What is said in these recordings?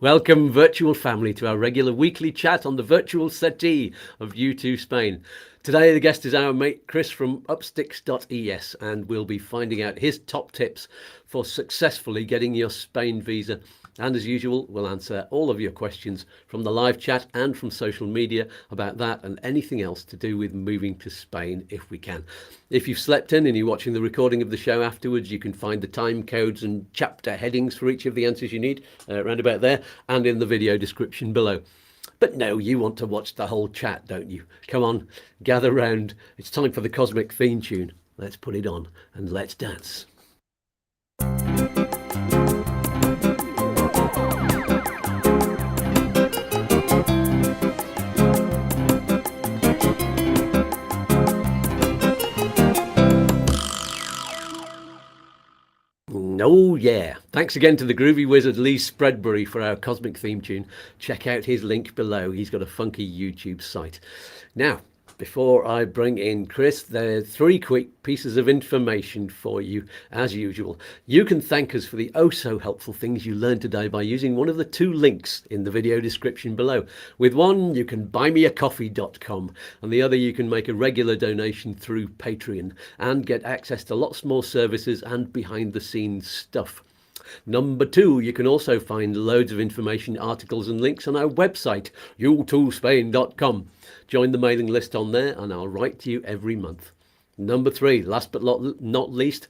Welcome, virtual family, to our regular weekly chat on the virtual settee of YouTooSpain. Today, the guest is our mate Chris from Upsticks.es, and we'll be finding out his top tips for successfully getting your Spain visa. And as usual, we'll answer all of your questions from the live chat and from social media about that and anything else to do with moving to Spain if we can. If you've slept in and you're watching the recording of the show afterwards, you can find the time codes and chapter headings for each of the answers you need around about there and in the video description below. But no, you want to watch the whole chat, don't you? Come on, gather round. It's time for the cosmic theme tune. Let's put it on and let's dance. Oh yeah, thanks again to the groovy wizard Lee Spreadbury for our cosmic theme tune. Check out his link below. He's got a funky YouTube site. Now, before I bring in Chris, there are 3 quick pieces of information for you as usual. You can thank us for the oh so helpful things you learned today by using one of the 2 links in the video description below. With one, you can buymeacoffee.com, and the other you can make a regular donation through Patreon and get access to lots more services and behind the scenes stuff. Number 2, you can also find loads of information, articles and links on our website, YouTooSpain.com. Join the mailing list on there and I'll write to you every month. Number 3, last but not least,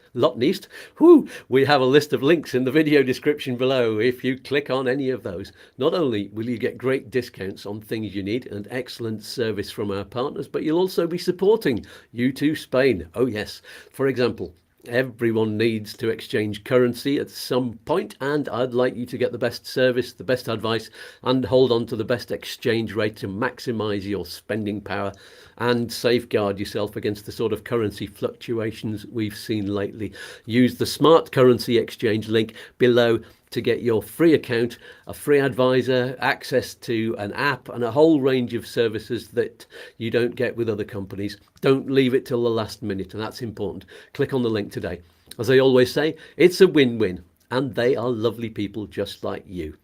we have a list of links in the video description below. If you click on any of those, not only will you get great discounts on things you need and excellent service from our partners, but you'll also be supporting YouTooSpain. Oh yes, for example, everyone needs to exchange currency at some point, and I'd like you to get the best service, the best advice, and hold on to the best exchange rate to maximize your spending power and safeguard yourself against the sort of currency fluctuations we've seen lately. Use the smart currency exchange link below to get your free account, a free advisor, access to an app and a whole range of services that you don't get with other companies. Don't leave it till the last minute, and that's important. Click on the link today. As I always say, it's a win-win, and they are lovely people just like you.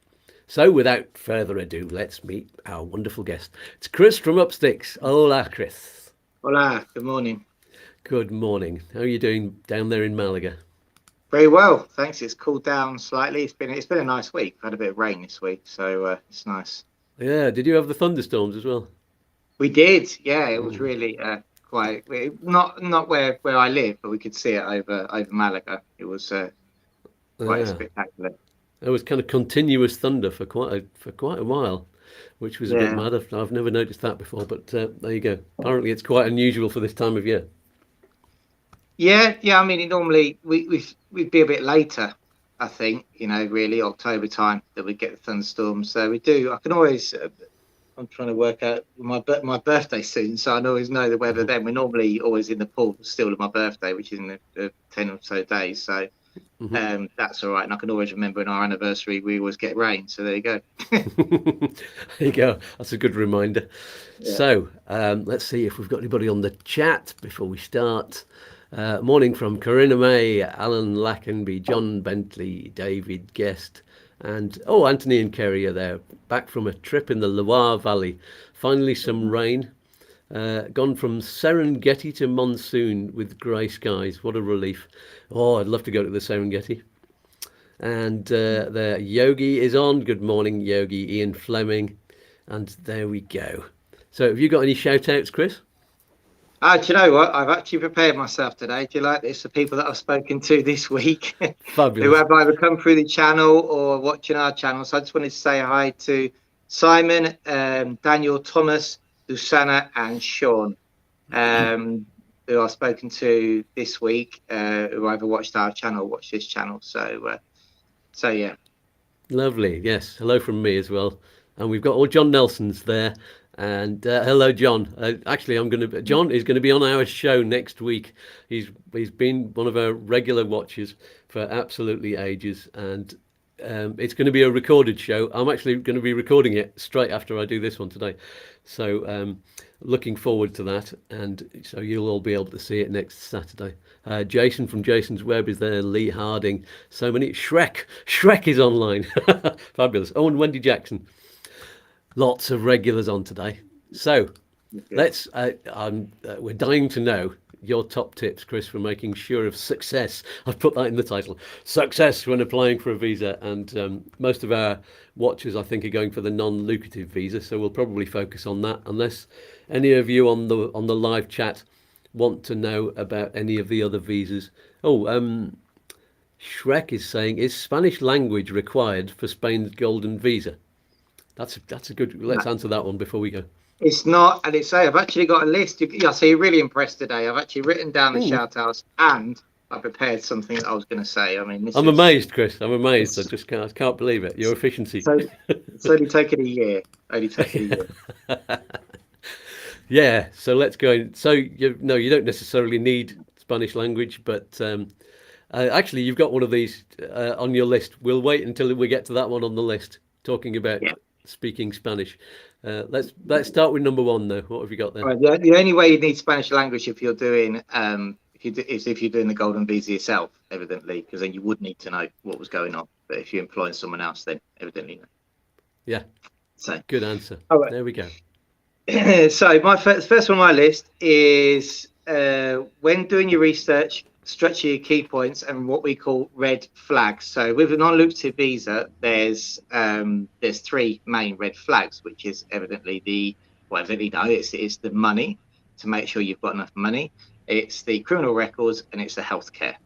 So without further ado, let's meet our wonderful guest. It's Chris from Upsticks. Hola, Chris. Hola, good morning. Good morning. How are you doing down there in Malaga? Very well, thanks. It's cooled down slightly. It's been a nice week. We've had a bit of rain this week, so it's nice. Yeah, did you have the thunderstorms as well? We did, yeah. It was really quite not where I live, but we could see it over Malaga. It was quite spectacular. There was kind of continuous thunder for quite a while, which was a bit mad. I've never noticed that before, but there you go. Apparently, it's quite unusual for this time of year. Yeah. I mean, normally we'd be a bit later, I think. Really October time that we get the thunderstorms. So we do. I can always. I'm trying to work out my birthday soon, so I always know the weather then. We're normally always in the pool still at my birthday, which is in the 10 or so days. So. That's all right, and I can always remember on our anniversary we always get rain, so there you go. There you go, that's a good reminder. So let's see if we've got anybody on the chat before we start. Morning from Corinna May, Alan Lackenby, John Bentley, David Guest, and Anthony and Kerry are there, back from a trip in the Loire Valley. Finally some rain. Gone from Serengeti to monsoon with grey skies. What a relief. I'd love to go to the Serengeti. And there, Yogi is on. Good morning, Yogi. Ian Fleming. And there we go. So have you got any shout outs, Chris? Do you know what? I've actually prepared myself today. Do you like this? The people that I've spoken to this week Fabulous. who have either come through the channel or watching our channel. So I just wanted to say hi to Simon, Daniel, Thomas, Luciana and Sean, who I've spoken to this week, who either watched our channel or watched this channel. So yeah. Lovely. Yes. Hello from me as well. And we've got all John Nelson's there. And hello, John. Actually, John is going to be on our show next week. He's been one of our regular watchers for absolutely ages, and it's going to be a recorded show. I'm actually going to be recording it straight after I do this one today. So looking forward to that. And so you'll all be able to see it next Saturday. Jason from Jason's Web is there. Lee Harding. So many. Shrek is online. Fabulous. Oh, and Wendy Jackson. Lots of regulars on today. So let's, we're dying to know your top tips, Chris, for making sure of success. I've put that in the title. Success when applying for a visa. And most of our watchers, I think, are going for the non-lucrative visa. So we'll probably focus on that, unless any of you on the live chat want to know about any of the other visas. Oh, Shrek is saying, is Spanish language required for Spain's golden visa? That's a good, let's answer that one before we go. It's not, and it's I've actually got a list. So you're really impressed today. I've actually written down the shout outs, and I prepared something that I was going to say. I mean, I'm amazed, Chris. I'm amazed. I can't believe it. Your efficiency. So it's only taken a year. Yeah. So let's go. So you don't necessarily need Spanish language, but actually, you've got one of these on your list. We'll wait until we get to that one on the list, talking about speaking Spanish. Let's start with number one, though. What have you got there? Right, the only way you need Spanish language if you're doing if you're doing the golden visa yourself, evidently, because then you would need to know what was going on. But if you're employing someone else, then evidently no. Yeah. So good answer. All right. There we go. So my first one on my list is when doing your research, structure your key points and what we call red flags. So with a non-lucrative visa, there's three main red flags, which is evidently it's the money, to make sure you've got enough money. It's the criminal records, and it's the healthcare.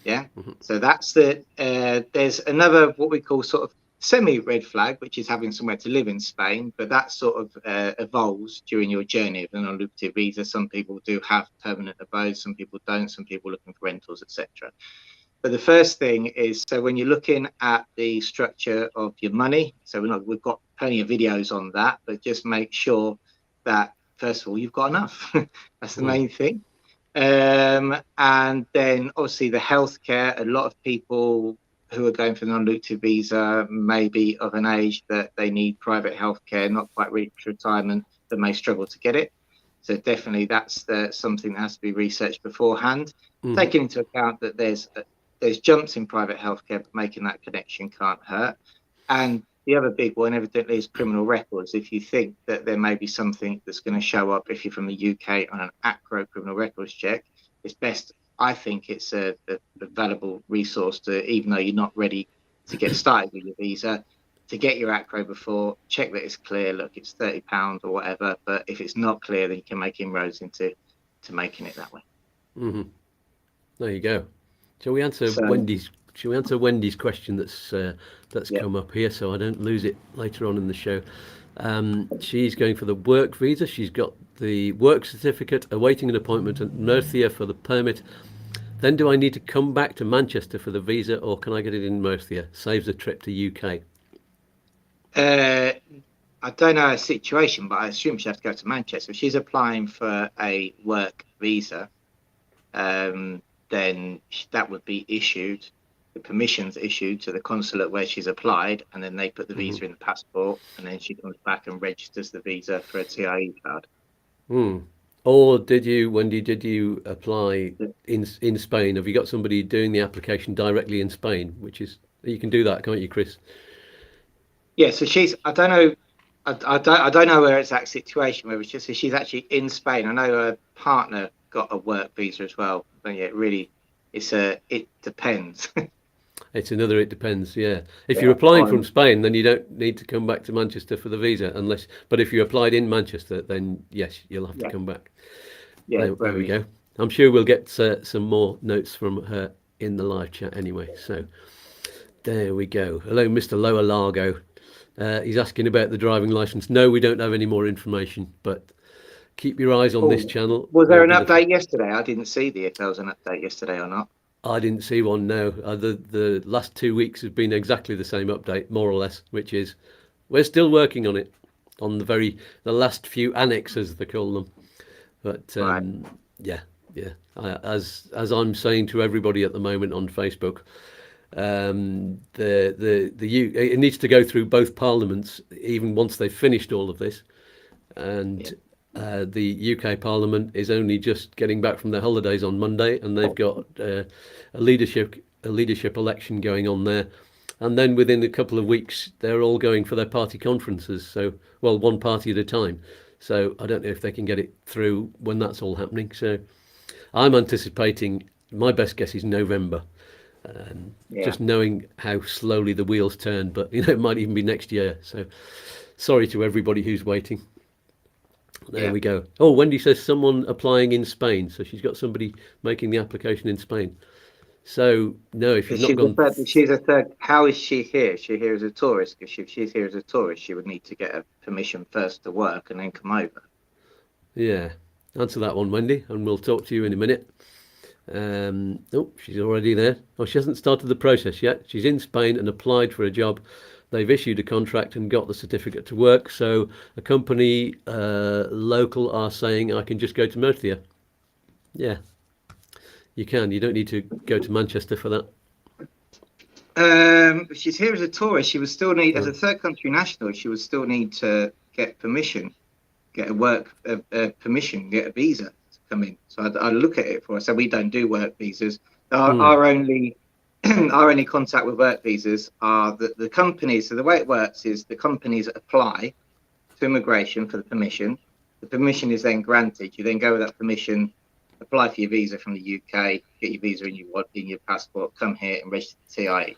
Yeah. Mm-hmm. So that's there's another what we call sort of semi-red flag, which is having somewhere to live in Spain, but that sort of evolves during your journey of a non-lucrative visa. Some people do have permanent abodes, some people don't, some people looking for rentals, etc. But the first thing is, so when you're looking at the structure of your money, so we've got plenty of videos on that, but just make sure that first of all you've got enough. That's the main thing. And then obviously the healthcare. A lot of people who are going for the non-lucrative visa may be of an age that they need private healthcare, not quite reached retirement, that may struggle to get it. So definitely that's something that has to be researched beforehand. Taking into account that there's jumps in private healthcare, but making that connection can't hurt. And the other big one evidently is criminal records. If you think that there may be something that's going to show up if you're from the UK on an ACRO criminal records check, it's best, I think it's a valuable resource to, even though you're not ready to get started with your visa, to get your ACRO before, check that it's clear. Look, it's £30 or whatever, but if it's not clear, then you can make inroads into making it that way. Mm-hmm. There you go. Shall we answer Wendy's question that's come up here, so I don't lose it later on in the show? She's going for the work visa. She's got the work certificate, awaiting an appointment at Murcia for the permit. Then do I need to come back to Manchester for the visa, or can I get it in Murcia? Saves a trip to UK. I don't know her situation, but I assume she has to go to Manchester. If she's applying for a work visa, then that would be issued. The permission's issued to the consulate where she's applied, and then they put the visa in the passport, and then she comes back and registers the visa for a TIE card. Or Wendy, did you apply in Spain? Have you got somebody doing the application directly in Spain? You can do that, can't you, Chris? Yeah, so I don't know her exact situation, whether she's actually in Spain. I know her partner got a work visa as well. But yeah, it depends. It depends, yeah. If you're applying from Spain, then you don't need to come back to Manchester for the visa, but if you applied in Manchester, then yes, you'll have to come back. Yeah, there we go. I'm sure we'll get some more notes from her in the live chat anyway. So there we go. Hello, Mr. Lower Largo. He's asking about the driving license. No, we don't have any more information, but keep your eyes on this channel. Was there an update yesterday? I didn't see if there was an update yesterday or not. I didn't see one, no. The last 2 weeks have been exactly the same update, more or less, which is we're still working on it, on the last few annexes, they call them. But yeah. As I'm saying to everybody at the moment on Facebook, It needs to go through both parliaments, even once they've finished all of this. And the UK Parliament is only just getting back from their holidays on Monday, and they've got a leadership election going on there. And then within a couple of weeks, they're all going for their party conferences. So, well, one party at a time. So I don't know if they can get it through when that's all happening. So I'm anticipating, my best guess is November. Just knowing how slowly the wheels turn, but it might even be next year. So sorry to everybody who's waiting. There we go. Oh, Wendy says someone applying in Spain, so she's got somebody making the application in Spain. So no, if you've not gone, she's a third. How is she here? Is she here as a tourist? Because if she's here as a tourist, she would need to get a permission first to work and then come over. Yeah, answer that one, Wendy, and we'll talk to you in a minute. Oh, she's already there. Oh, she hasn't started the process yet. She's in Spain and applied for a job. They've issued a contract and got the certificate to work. So a company local are saying, I can just go to Murcia. Yeah, you can. You don't need to go to Manchester for that. If she's here as a tourist, she would still need, as a third country national, she would still need to get permission, get a work permission, get a visa to come in. So I look at it for her. So we don't do work visas. Our only our only contact with work visas are the companies. So the way it works is the companies apply to immigration for the permission. The permission is then granted. You then go with that permission, apply for your visa from the UK, get your visa in your passport, come here and register the TIE.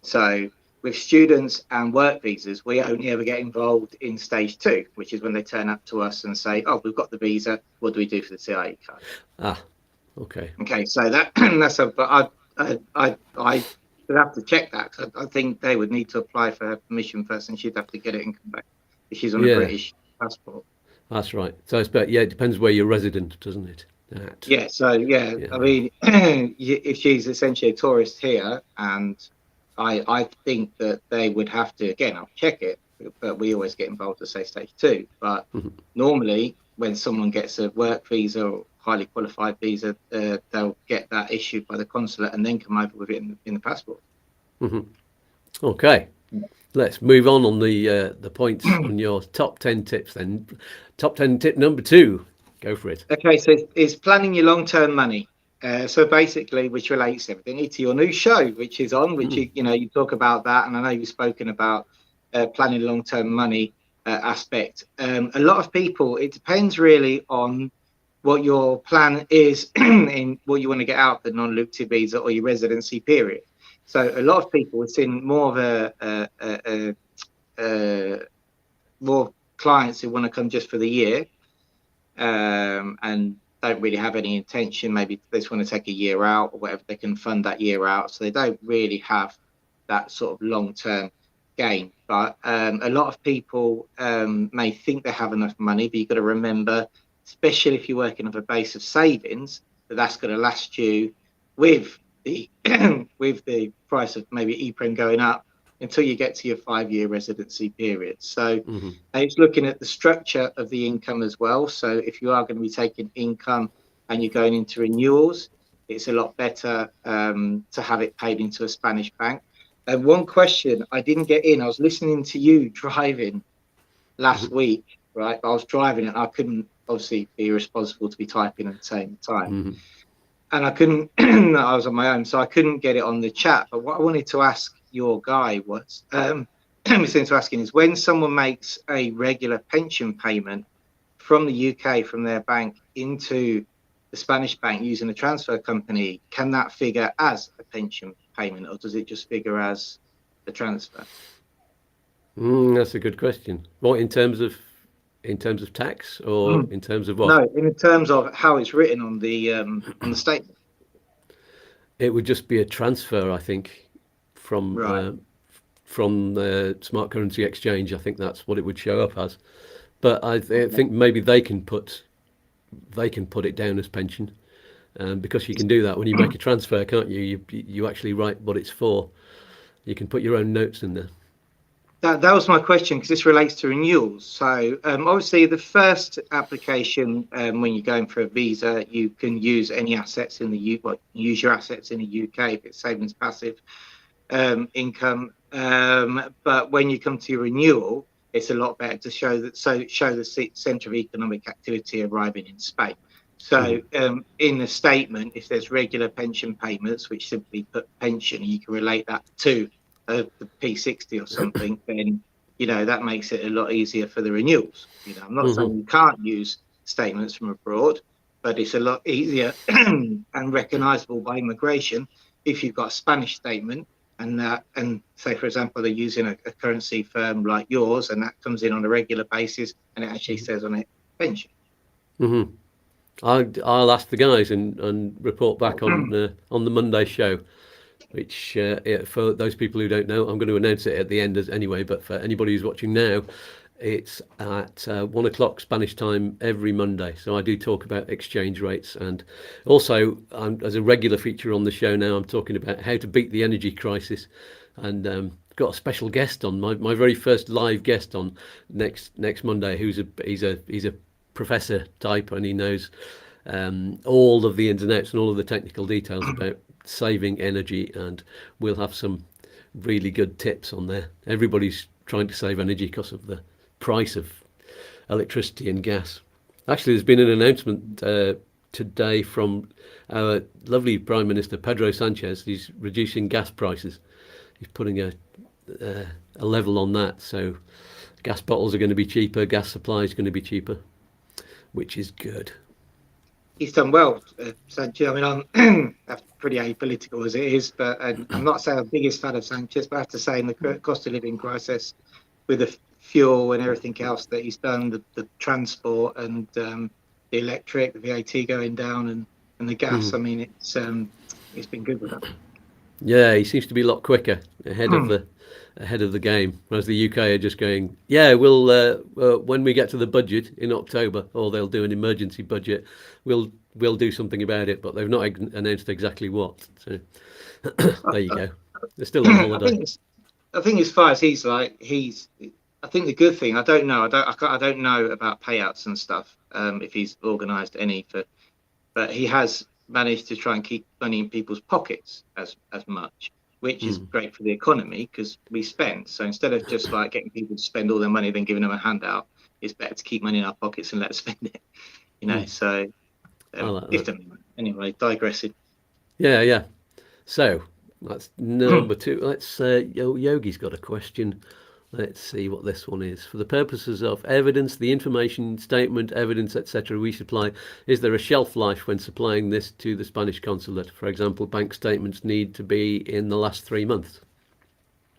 So with students and work visas, we only ever get involved in stage 2, which is when they turn up to us and say, "Oh, we've got the visa. What do we do for the TIE card?" Ah, okay. Okay, so that's a. But I would have to check that. I think they would need to apply for her permission first, and she'd have to get it and come back if she's on a British passport. That's right. So it's better. Yeah, it depends where you're resident, doesn't it? Yeah. So I mean, if she's essentially a tourist here, and I think that they would have to, again, I'll check it, but we always get involved to say stage 2. But normally, when someone gets a work visa or highly qualified visa, they'll get that issued by the consulate and then come over with it in the passport. Okay, let's move on the points on your top 10 tips then. Top 10 tip number 2, go for it. Okay, so it's planning your long-term money. So basically, which relates everything to your new show, which is on, which you talk about that, and I know you've spoken about planning long-term money aspect. A lot of people, it depends really on what your plan is in what you want to get out of the non-lucrative visa or your residency period. So a lot of people, it's in more of more clients who want to come just for the year and don't really have any intention. Maybe they just want to take a year out or whatever, they can fund that year out. So they don't really have that sort of long-term gain. But a lot of people may think they have enough money, but you've got to remember, especially if you're working off a base of savings, that's going to last you with the with the price of maybe EPREM going up until you get to your 5-year residency period. So it's looking at the structure of the income as well. So if you are going to be taking income and you're going into renewals, it's a lot better to have it paid into a Spanish bank. And one question I didn't get in, I was listening to you driving last week, right? I was driving and I couldn't obviously be responsible to be typing at the same time. And I couldn't, I was on my own, so I couldn't get it on the chat. But what I wanted to ask your guy was, asking is, when someone makes a regular pension payment from the UK, from their bank into the Spanish bank using a transfer company, can that figure as a pension payment, or does it just figure as a transfer? That's a good question. What, in terms of tax, or in terms of what? No, in terms of how it's written on the statement. It would just be a transfer, I think, from the smart currency exchange. I think that's what it would show up as. But I think maybe they can put it down as pension, because you can do that when you make a transfer, can't you? You actually write what it's for. You can put your own notes in there. That was my question, because this relates to renewals. So obviously the first application, when you're going for a visa, you can use any assets in the use your assets in the UK if it's savings passive. income. But when you come to your renewal, it's a lot better to show the centre of economic activity arriving in Spain. So in the statement, if there's regular pension payments, which simply put pension, you can relate that to the P60 or something, then that makes it a lot easier for the renewals. I'm not saying you can't use statements from abroad, but it's a lot easier and recognisable by immigration if you've got a Spanish statement and say, for example, they're using a currency firm like yours, and that comes in on a regular basis, and it actually says on it pension. I'll ask the guys and report back on the Monday show. Which for those people who don't know, I'm going to announce it at the end anyway. But for anybody who's watching now, it's at 1:00 Spanish time every Monday. So I do talk about exchange rates, and also as a regular feature on the show now, I'm talking about how to beat the energy crisis, and got a special guest on, my very first live guest on next Monday, he's a professor type, and he knows all of the ins and outs and all of the technical details about saving energy, and we'll have some really good tips on there. Everybody's trying to save energy because of the price of electricity and gas. Actually, there's been an announcement today from our lovely Prime Minister Pedro Sanchez. He's reducing gas prices. He's putting a level on that, so gas bottles are going to be cheaper, gas supply is going to be cheaper, which is good. He's done well, Sanchez. I mean, I'm pretty apolitical as it is, but I'm not saying I'm the biggest fan of Sanchez, but I have to say in the cost of living crisis, with the fuel and everything else that he's done, the transport and the electric, the VAT going down, and the gas. I mean, it's been good with that. Yeah, he seems to be a lot quicker ahead of the game, whereas the UK are just going, yeah, we'll when we get to the budget in October, or they'll do an emergency budget, we'll do something about it, but they've not announced exactly what. So there you go. They're still on holiday. I think as far as I think the good thing, I don't know about payouts and stuff, if he's organised any but he has managed to try and keep money in people's pockets as much, which is great for the economy because we spend. So instead of just like getting people to spend all their money then giving them a handout, it's better to keep money in our pockets and let us spend it. So anyway, digressing. Yeah. So that's number 2. Let's Yogi's got a question. Let's see what this one is. For the purposes of evidence, the information, statement, evidence, etc. we supply, is there a shelf life when supplying this to the Spanish consulate? For example, bank statements need to be in the last 3 months.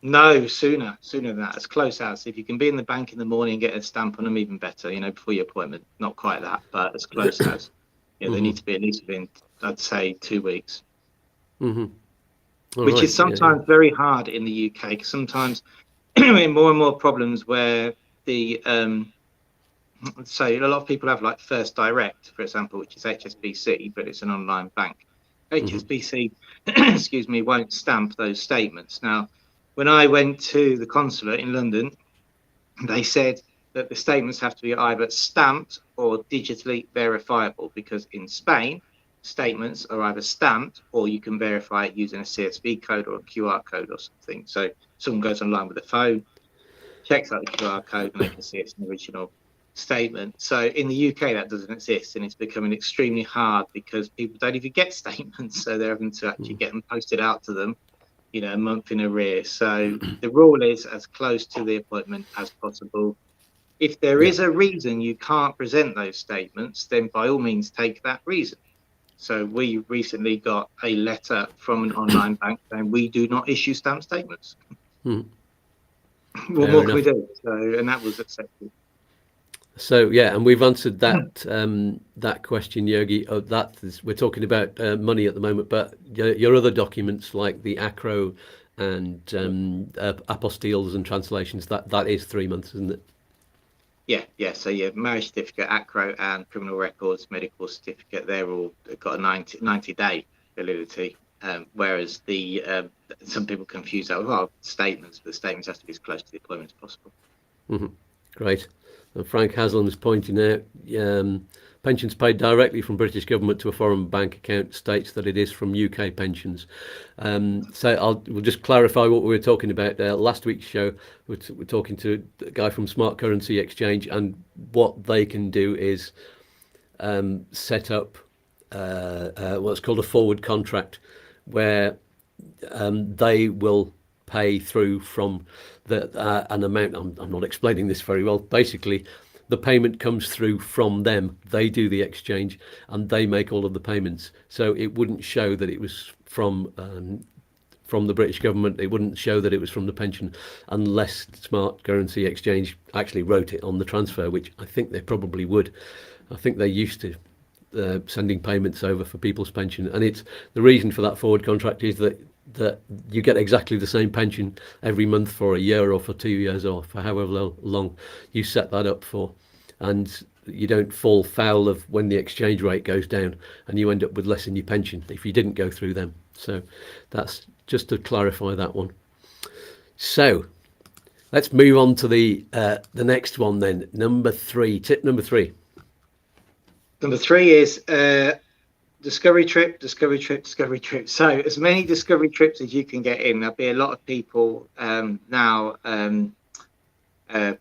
No, sooner than that, as close as. If you can be in the bank in the morning and get a stamp on them, even better, before your appointment. Not quite that, but as close as. They need to be at least within, I'd say, 2 weeks. Which is sometimes very hard in the UK, because sometimes more and more problems where so a lot of people have like First Direct, for example, which is HSBC, but it's an online bank. HSBC, excuse me, won't stamp those statements. Now, when I went to the consulate in London, they said that the statements have to be either stamped or digitally verifiable, because in Spain, statements are either stamped or you can verify it using a CSV code or a QR code or something. So someone goes online with a phone, checks out the QR code, and they can see it's an original statement. So in the UK, that doesn't exist, and it's becoming extremely hard because people don't even get statements, so they're having to actually get them posted out to them, a month in arrears. So the rule is as close to the appointment as possible. If there is a reason you can't present those statements, then by all means take that reason. So we recently got a letter from an online bank saying we do not issue stamp statements. What more can we do? And that was accepted. So and we've answered that that question, Yogi. We're talking about money at the moment, but your other documents like the ACRO and apostilles and translations, that is 3 months, isn't it? Yeah. So marriage certificate, ACRO, and criminal records, medical certificate, they're all got a 90-day validity. Whereas some people confuse that with statements, but the statements have to be as close to the appointment as possible. Great. And Frank Haslam is pointing out pensions paid directly from British government to a foreign bank account states that it is from UK pensions. So we'll just clarify what we were talking about last week's show. We're talking to a guy from Smart Currency Exchange, and what they can do is set up what's called a forward contract, where they will pay through from an amount. I'm not explaining this very well. Basically, the payment comes through from them. They do the exchange and they make all of the payments. So it wouldn't show that it was from the British government. It wouldn't show that it was from the pension unless Smart Currency Exchange actually wrote it on the transfer, which I think they probably would. I think they're used to sending payments over for people's pension, and it's the reason for that forward contract is that you get exactly the same pension every month for a year or for 2 years or for however long you set that up for, and you don't fall foul of when the exchange rate goes down and you end up with less in your pension if you didn't go through them. So that's just to clarify that one. So let's move on to the next one then. Tip number 3. Number 3 is discovery trip. So as many discovery trips as you can get in. There'll be a lot of people now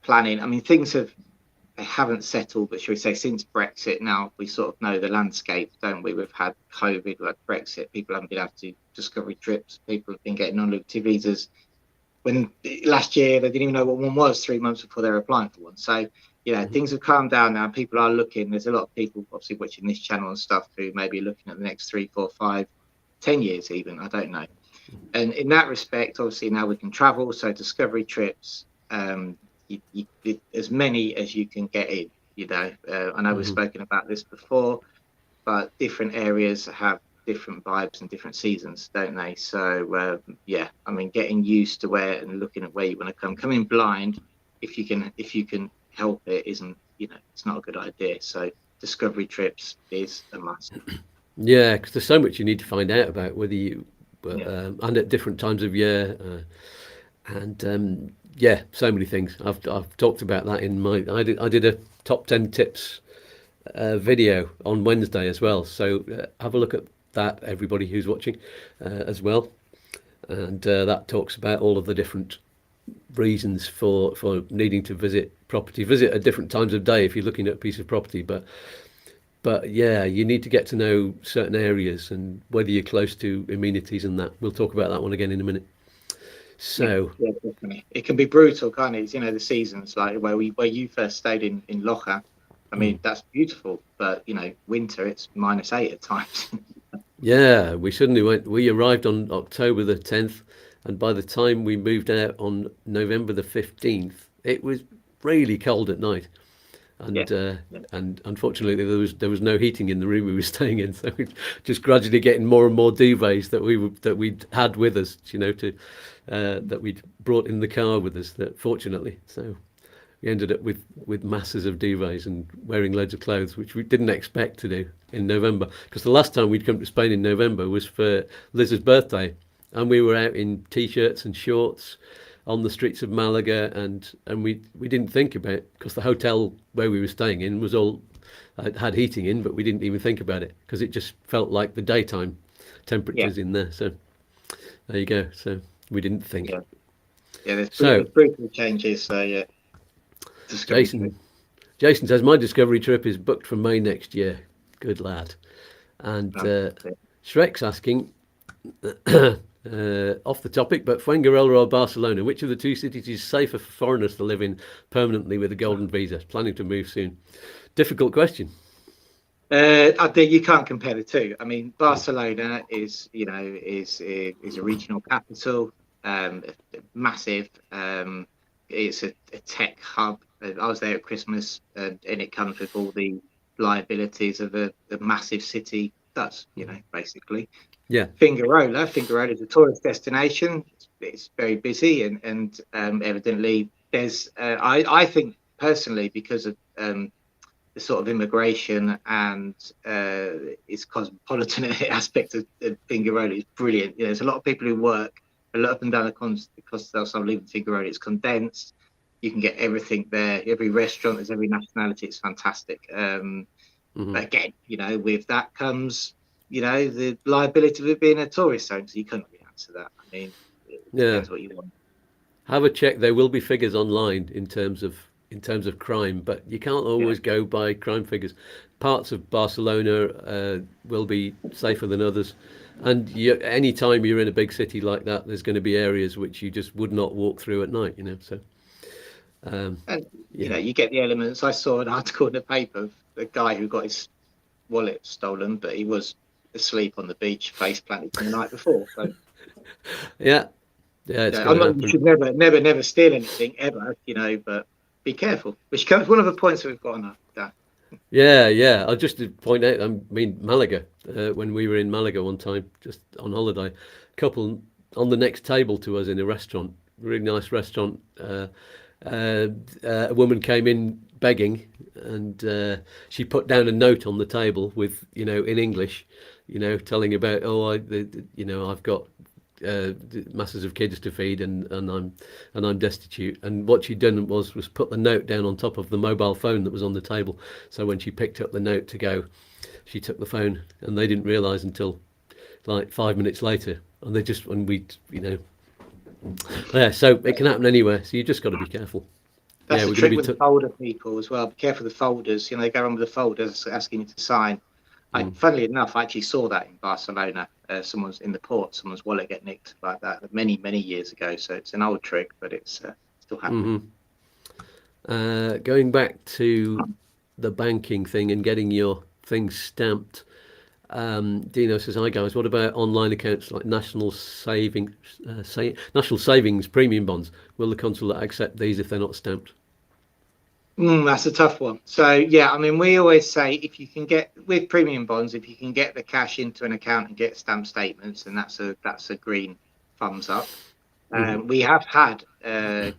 planning. I mean, they haven't settled, but shall we say since Brexit, now we sort of know the landscape, don't we? We've had COVID, we've had Brexit, people haven't been able to do discovery trips, people have been getting non-lucrative visas. When last year, they didn't even know what one was 3 months before they were applying for one. So, things have calmed down now. People are looking. There's a lot of people obviously watching this channel and stuff who may be looking at the next 3, 4, 5, 10 years even. I don't know. And in that respect, obviously now we can travel. So discovery trips, as many as you can get in. I know we've spoken about this before, but different areas have different vibes and different seasons, don't they? So I mean, getting used to where and looking at where you want to come in blind, if you can help it, isn't, it's not a good idea. So discovery trips is a must. Yeah, because there's so much you need to find out about whether you and at different times of year, and so many things. I've talked about that in my I did a top 10 tips video on Wednesday as well. So have a look at that, everybody who's watching as well, and that talks about all of the different reasons for needing to visit at different times of day if you're looking at a piece of property, but yeah, you need to get to know certain areas and whether you're close to amenities and that. We'll talk about that one again in a minute. So yeah, definitely. It can be brutal, can't it? The seasons, like where you first stayed in Locher. I mean, that's beautiful, but winter, it's -8 at times. Yeah, we arrived on October the 10th, and by the time we moved out on November the 15th, it was really cold at night. And and unfortunately there was no heating in the room we were staying in, so we just gradually getting more and more duvets that we'd had with us, that we'd brought in the car with us, that fortunately. So we ended up with masses of duvets and wearing loads of clothes, which we didn't expect to do in November, because the last time we'd come to Spain in November was for Liz's birthday, and we were out in t-shirts and shorts on the streets of Malaga, and we didn't think about, because the hotel where we were staying in was all had heating in, but we didn't even think about it because it just felt like the daytime temperatures in there. So there you go. So we didn't think. There's brutal changes. So yeah. Jason says my discovery trip is booked for May next year. Good lad. And Shrek's asking, off the topic, but Fuengirola or Barcelona, which of the two cities is safer for foreigners to live in permanently with a golden visa? Planning to move soon. Difficult question. You can't compare the two. I mean, Barcelona is a regional capital, massive. It's a tech hub. I was there at Christmas, and it comes with all the liabilities of a massive city. That's basically. Yeah. Fuengirola is a tourist destination. It's very busy, and evidently there's. I think personally, because of the sort of immigration and its cosmopolitan aspect of Fuengirola is brilliant. There's a lot of people who work a lot up and down the coast. I'm leaving Fuengirola. It's condensed. You can get everything there. Every restaurant, there's every nationality. It's fantastic. But again, with that comes, the liability of it being a tourist zone. So you couldn't really answer that. I mean, it depends what you want. Have a check. There will be figures online in terms of crime, but you can't always go by crime figures. Parts of Barcelona will be safer than others, and any time you're in a big city like that, there's going to be areas which you just would not walk through at night. So. And you get the elements. I saw an article in the paper of a guy who got his wallet stolen, but he was asleep on the beach, face planted from the night before. So yeah, I'm not. You should never steal anything ever, but be careful. Which comes one of the points that we've got on that. Yeah. I'll just to point out. I mean, Malaga. When we were in Malaga one time, just on holiday, a couple on the next table to us in a restaurant, really nice restaurant. A woman came in begging, and she put down a note on the table with, in English, telling about, I've got masses of kids to feed, and I'm destitute. And what she'd done was put the note down on top of the mobile phone that was on the table. So when she picked up the note to go, she took the phone, and they didn't realise until like 5 minutes later. And they just, so it can happen anywhere. So you just got to be careful. That's the trick with the folder people as well. Be careful of the folders. They go around with the folders asking you to sign. Funnily enough, I actually saw that in Barcelona. Someone's in the port, someone's wallet get nicked like that many, many years ago. So it's an old trick, but it's still happening. Going back to the banking thing and getting your things stamped. Dino says, "Hi guys, what about online accounts like National Savings premium bonds? Will the consulate accept these if they're not stamped?" That's a tough one. So we always say if you can get with premium bonds, if you can get the cash into an account and get stamped statements, then that's a green thumbs up. We have had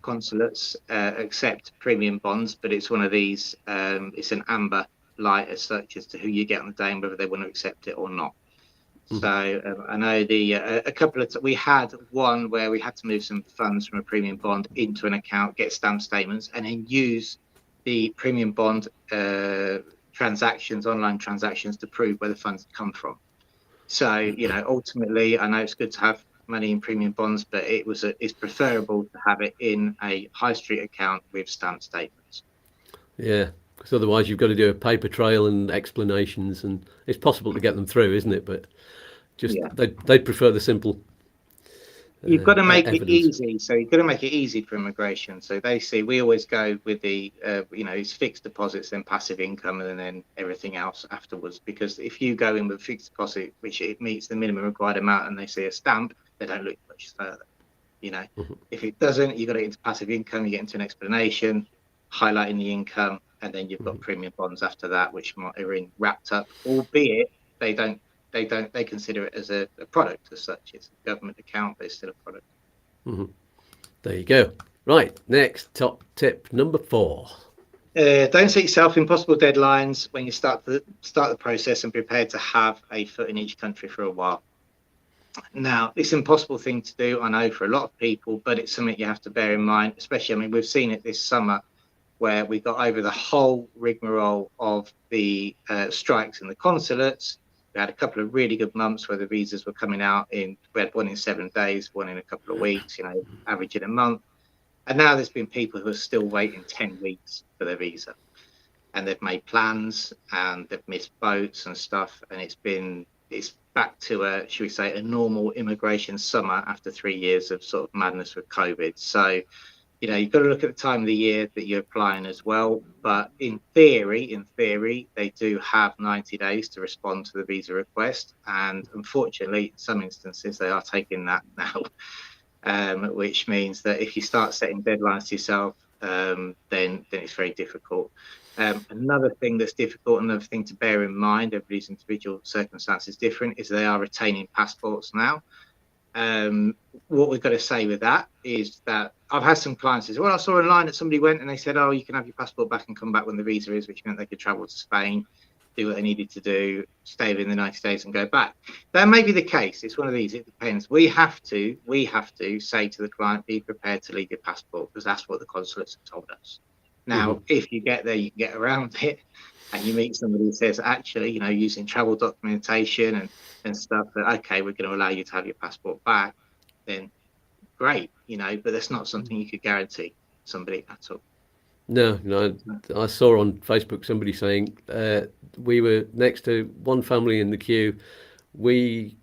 consulates accept premium bonds, but it's one of these. It's an amber light as such as to who you get on the day and whether they want to accept it or not. So I know a couple of we had one where we had to move some funds from a premium bond into an account, get stamped statements, and then use the premium bond online transactions to prove where the funds come from. So ultimately, I know it's good to have money in premium bonds, but it's preferable to have it in a high street account with stamped statements. Yeah. Because otherwise you've got to do a paper trail and explanations, and it's possible to get them through, isn't it? But just they'd prefer the simple. You've got to make it easy. So you've got to make it easy for immigration. So they see we always go with the it's fixed deposits, then passive income, and then everything else afterwards. Because if you go in with fixed deposit, which it meets the minimum required amount, and they see a stamp, they don't look much further. If it doesn't, you've got to get into passive income. You get into an explanation, highlighting the income. And then you've got premium bonds after that, which are in wrapped up, albeit they consider it as a product as such. It's a government account, but it's still a product. There you go. Right, next top tip number 4. Don't set yourself impossible deadlines when you start the process, and prepare to have a foot in each country for a while. Now, it's an impossible thing to do, I know, for a lot of people, but it's something you have to bear in mind, especially, we've seen it this summer, where we got over the whole rigmarole of the strikes in the consulates. We had a couple of really good months where the visas were coming out we had one in 7 days, one in a couple of weeks, averaging a month. And now there's been people who are still waiting 10 weeks for their visa. And they've made plans and they've missed boats and stuff. And it's back to a normal immigration summer after 3 years of sort of madness with COVID. So, you've got to look at the time of the year that you're applying as well. But in theory, they do have 90 days to respond to the visa request. And unfortunately, in some instances, they are taking that now, which means that if you start setting deadlines to yourself, then it's very difficult. Another thing that's difficult, another thing to bear in mind, everybody's individual circumstances different, is they are retaining passports now. What we've got to say with that is that I've had some clients say, well, I saw online that somebody went and they said, oh, you can have your passport back and come back when the visa is, which meant they could travel to Spain, do what they needed to do, stay within the 90 days and go back. That may be the case. It's one of these. It depends. We have to say to the client, be prepared to leave your passport, because that's what the consulates have told us. Now, if you get there, you can get around it. and you meet somebody who says, actually, using travel documentation and stuff, that, okay, we're going to allow you to have your passport back, then great, but that's not something you could guarantee somebody at all. No, I saw on Facebook somebody saying we were next to one family in the queue. We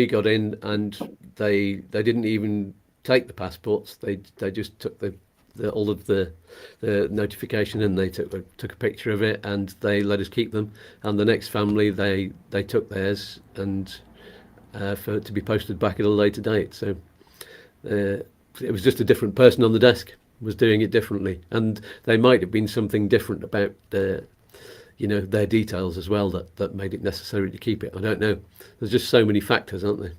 got in and they didn't even take the passports. They just took all of the notification and they took a picture of it and they let us keep them. And the next family they took theirs and for it to be posted back at a later date. So it was just a different person on the desk was doing it differently, and they might have been something different about their details as well that made it necessary to keep it. I don't know. There's just so many factors, aren't there?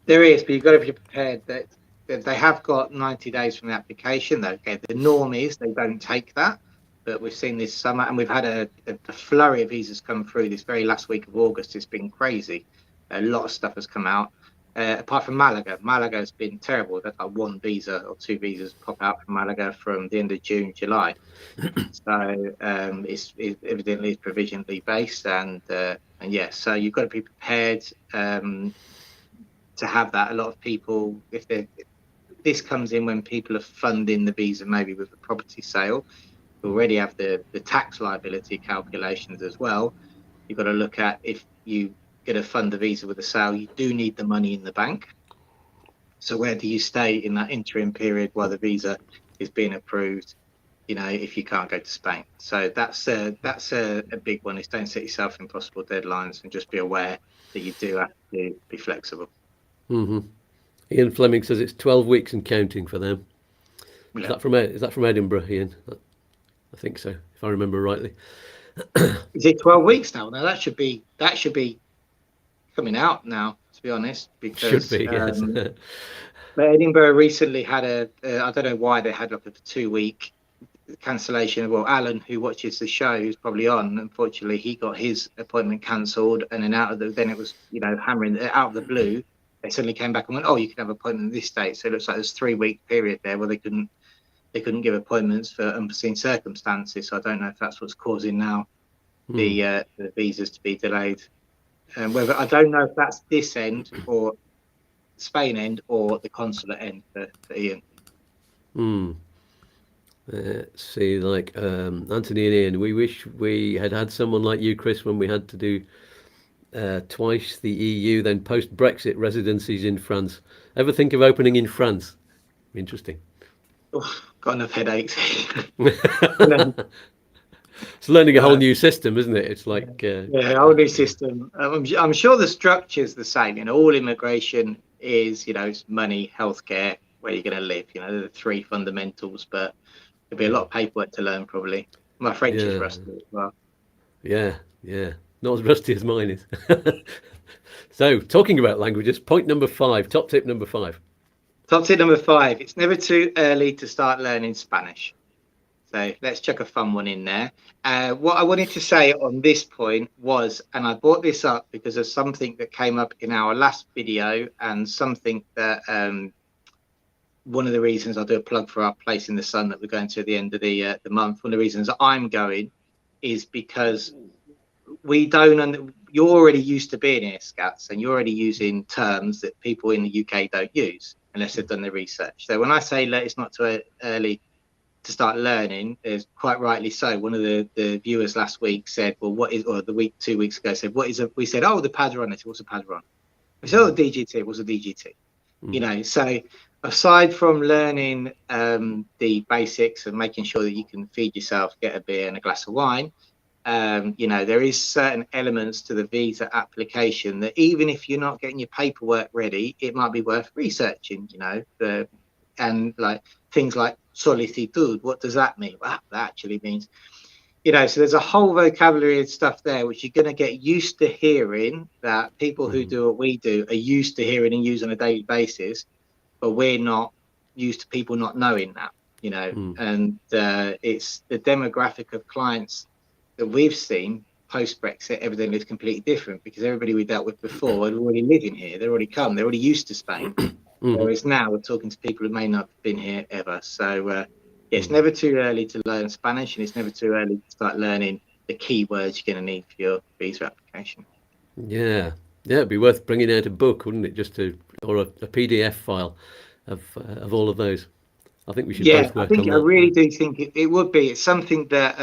There is, but you've got to be prepared that they have got 90 days from the application. Though, okay, the norm is they don't take that, but we've seen this summer, and we've had a flurry of visas come through this very last week of August. It's been crazy. A lot of stuff has come out. Apart from Malaga has been terrible. That's like one visa or two visas pop out from Malaga from the end of June, July. So it's evidently provisionally based, and yes, so you've got to be prepared to have that. A lot of people, if this comes in when people are funding the visa, maybe with a property sale, you already have the tax liability calculations as well. You've got to look at if you going to fund the visa with a sale, you do need the money in the bank. So where do you stay in that interim period while the visa is being approved, if you can't go to Spain? So that's a big one, is don't set yourself impossible deadlines and just be aware that you do have to be flexible. Mm-hmm. Ian Fleming says it's 12 weeks and counting for them. Yeah. Is that from Edinburgh, Ian? I think so, if I remember rightly. Is it 12 weeks now? Now that should be coming out now, to be honest, because should be, yes. But Edinburgh recently had I don't know why they had like a 2-week cancellation. Well, Alan, who watches the show, who's probably on, unfortunately, he got his appointment cancelled, and then then it was hammering out of the blue. They suddenly came back and went, oh, you can have an appointment this date. So it looks like there's a 3-week period there where they couldn't give appointments for unforeseen circumstances. So I don't know if that's what's causing now the visas to be delayed. Whether I don't know if that's this end or Spain end or the consulate end for Ian. Let's see, like Anthony and Ian, we wish we had someone like you, Chris, when we had to do twice the EU, then post-Brexit residencies in France. Ever think of opening in France? Interesting. Oh, got enough headaches. It's learning a whole new system, isn't it? It's like a whole new system. I'm sure the structure's the same. All immigration is, it's money, healthcare, where you're going to live. The 3 fundamentals, but there'll be a lot of paperwork to learn probably. My French is rusty as well. Yeah, not as rusty as mine is. So, talking about languages, point number 5, top tip number 5. Top tip number 5: it's never too early to start learning Spanish. So let's chuck a fun one in there. What I wanted to say on this point was, and I brought this up because of something that came up in our last video, and something that one of the reasons I'll do a plug for our place in the sun that we're going to at the end of the month. One of the reasons I'm going is because you're already used to being here, Skatz, and you're already using terms that people in the UK don't use unless they've done their research. So when I say it's not too early to start learning, is quite rightly so. One of the viewers last week said, well, the 2 weeks ago said, we said, oh, the padron. I said, what's a padron? We said, oh, DGT. What's a DGT? So aside from learning the basics and making sure that you can feed yourself, get a beer and a glass of wine, there is certain elements to the visa application that even if you're not getting your paperwork ready, it might be worth researching, and like things like solicitud. What does that mean? Well, that actually means, so there's a whole vocabulary of stuff there which you're going to get used to hearing, that people who do what we do are used to hearing and use on a daily basis, but we're not used to people not knowing that, and it's the demographic of clients that we've seen post-Brexit. Everything is completely different because everybody we dealt with before are already living here. They're already come. They're already used to Spain. Whereas now we're talking to people who may not have been here ever. So it's never too early to learn Spanish, and it's never too early to start learning the keywords you're going to need for your visa application. Yeah, yeah, it'd be worth bringing out a book, wouldn't it? Just to, or a PDF file of all of those. I think we should Yeah, both I work think on I that. really do think it would be. It's something that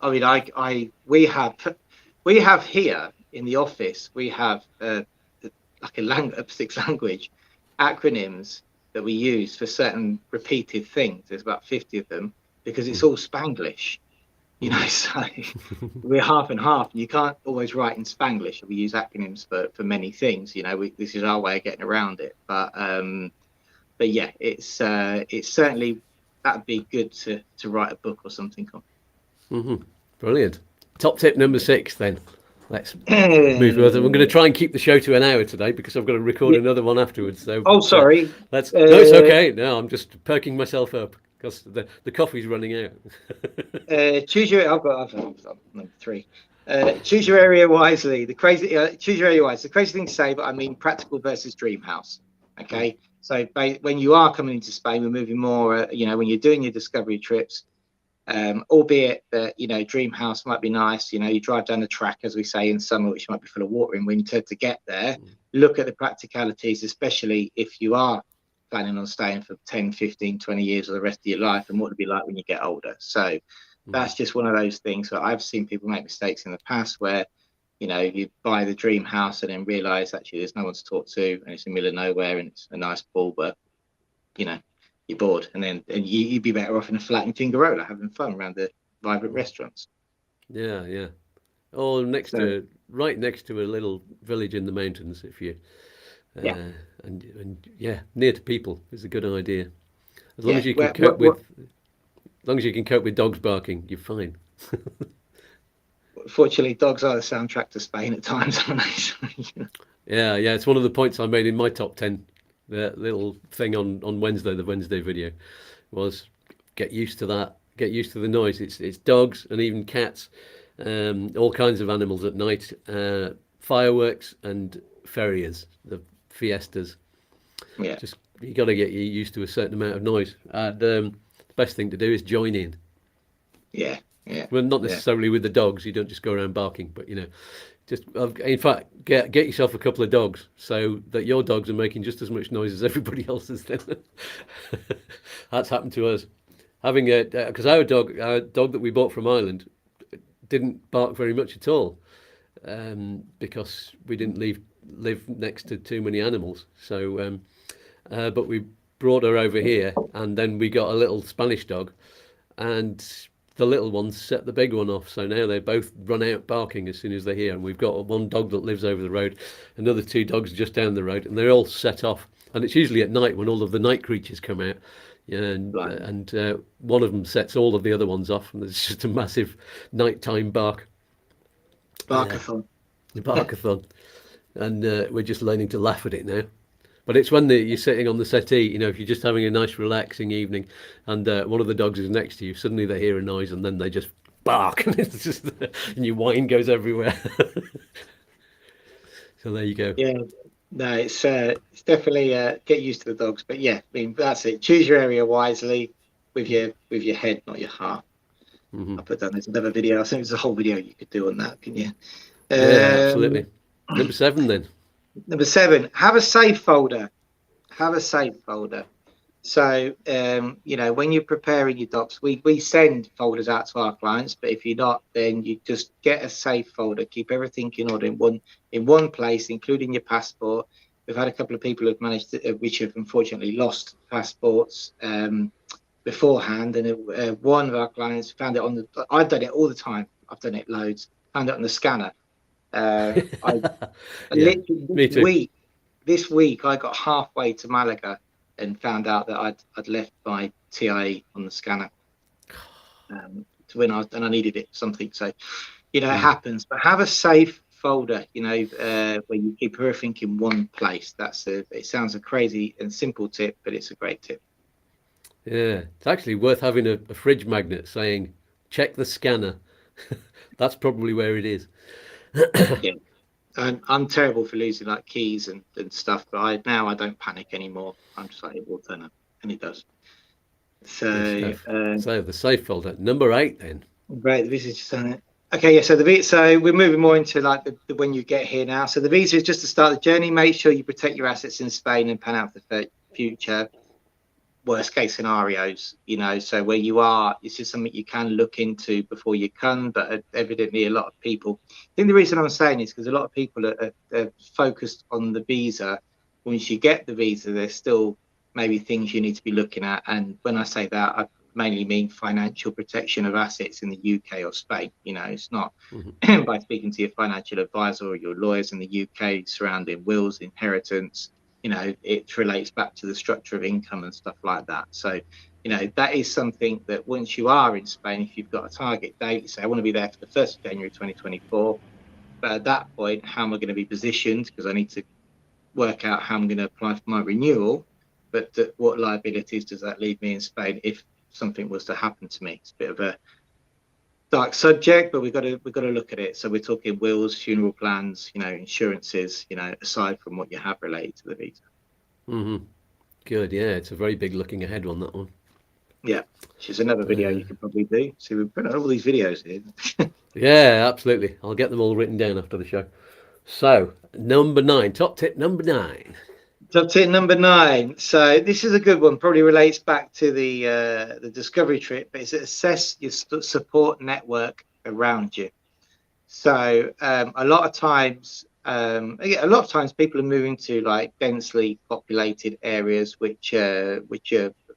I mean, we have here in the office, we have like a Upsticks language acronyms that we use for certain repeated things. There's about 50 of them because it's all Spanglish, you know. So we're half and half. You can't always write in Spanglish. We use acronyms for many things. You know, this is our way of getting around it. But yeah, it's certainly, that'd be good to write a book or something on. Brilliant. Top tip number 6 then. Let's move further. I'm going to try and keep the show to an hour today because I've got to record Yeah. another one afterwards. So, Oh, sorry. let's. No, it's okay. No, I'm just perking myself up because the coffee's running out. Choose your. I've number 3. Choose your area wisely. Choose your area wisely. The crazy thing to say, but I mean practical versus dream house. Okay. So when you are coming into Spain, we're moving more. You know, when you're doing your discovery trips. Albeit that, you know, dream house might be nice, you know, you drive down the track, as we say, in summer, which might be full of water in winter to get there. Look at the practicalities, especially if you are planning on staying for 10, 15, 20 years or the rest of your life, and what it'll be like when you get older. So that's just one of those things that I've seen people make mistakes in the past where, you know, you buy the dream house and then realize actually there's no one to talk to and it's in the middle of nowhere and it's a nice pool, but, you know, you're bored, and you'd be better off in a flat in Tingarola having fun around the vibrant restaurants. Yeah, yeah. Or right next to a little village in the mountains, if you, Yeah. and yeah, near to people is a good idea. As long Yeah. as you can cope with, as long as you can cope with dogs barking, you're fine. Fortunately, dogs are the soundtrack to Spain at times, aren't they? Yeah, yeah. It's one of the points I made in my top 10. The little thing on Wednesday, the Wednesday video, was get used to that. Get used to the noise. It's dogs and even cats, all kinds of animals at night, fireworks and ferias, the fiestas. Yeah. Just you got to get used to a certain amount of noise. And the best thing to do is join in. Yeah. Yeah. Well, not necessarily with the dogs. You don't just go around barking, but you know, just in fact, get yourself a couple of dogs so that your dogs are making just as much noise as everybody else's. Then that's happened to us. Having because our dog that we bought from Ireland didn't bark very much at all, because we didn't live next to too many animals. So, but we brought her over here, and then we got a little Spanish dog, and the little ones set the big one off. So now they both run out barking as soon as they're here. And we've got one dog that lives over the road, another 2 dogs just down the road, and they're all set off. And it's usually at night when all of the night creatures come out. Yeah, and one of them sets all of the other ones off, and there's just a massive nighttime Barkathon. Barkathon. And we're just learning to laugh at it now. But it's when you're sitting on the settee, you know, if you're just having a nice relaxing evening and one of the dogs is next to you, suddenly they hear a noise and then they just bark and it's just, and your wine goes everywhere. So there you go. Yeah, no, it's definitely get used to the dogs. But yeah, I mean, that's it. Choose your area wisely with your head, not your heart. I put down, there's another video. I think there's a whole video you could do on that, can you? Yeah, absolutely. Number 7 then. Number 7, have a save folder. Have a save folder. So, you know, when you're preparing your docs, we send folders out to our clients, but if you're not, then you just get a save folder, keep everything in order in one place, including your passport. We've had a couple of people who've managed to, which have unfortunately lost passports beforehand, and one of our clients found it on the. I've done it all the time. I've done it loads. Found it on the scanner. I Yeah, literally this week I got halfway to Malaga and found out that I'd left my TIE on the scanner to when I needed it something. So, you know, it happens. But have a safe folder, you know, where you keep everything in one place. It sounds a crazy and simple tip, but it's a great tip. Yeah, it's actually worth having a fridge magnet saying, check the scanner. That's probably where it is. Yeah. I'm terrible for losing like keys and stuff, but I don't panic anymore. I'm just like, it will turn up, and it does. So So the safe folder. Number 8 then. Right, the visa just done it. Okay, yeah. So so we're moving more into like the when you get here now. So the visa is just to start the journey. Make sure you protect your assets in Spain and plan out for the future worst case scenarios. So where you are, it's just something you can look into before you come. But evidently, a lot of people. I think the reason I'm saying is because a lot of people are focused on the visa. Once you get the visa, there's still maybe things you need to be looking at. And when I say that, I mainly mean financial protection of assets in the UK or Spain. It's not by speaking to your financial advisor or your lawyers in the UK surrounding wills, inheritance. It relates back to the structure of income and stuff like that. So, that is something that once you are in Spain, if you've got a target date, you say, I want to be there for the 1st of January 2024. But at that point, how am I going to be positioned? Because I need to work out how I'm going to apply for my renewal. But what liabilities does that leave me in Spain if something was to happen to me? It's a bit of a dark subject, but we've got to look at it. So we're talking wills, funeral plans, insurances, aside from what you have related to the visa. Mm-hmm. Good, yeah, it's a very big looking ahead on that one. Yeah, which is another video you could probably do. So we've put all these videos here. Yeah, absolutely. I'll get them all written down after the show. So, number 9, top tip number 9. Top tip number 9. So this is a good one. Probably relates back to the discovery trip, but it's assess your support network around you. So a lot of times people are moving to like densely populated areas which are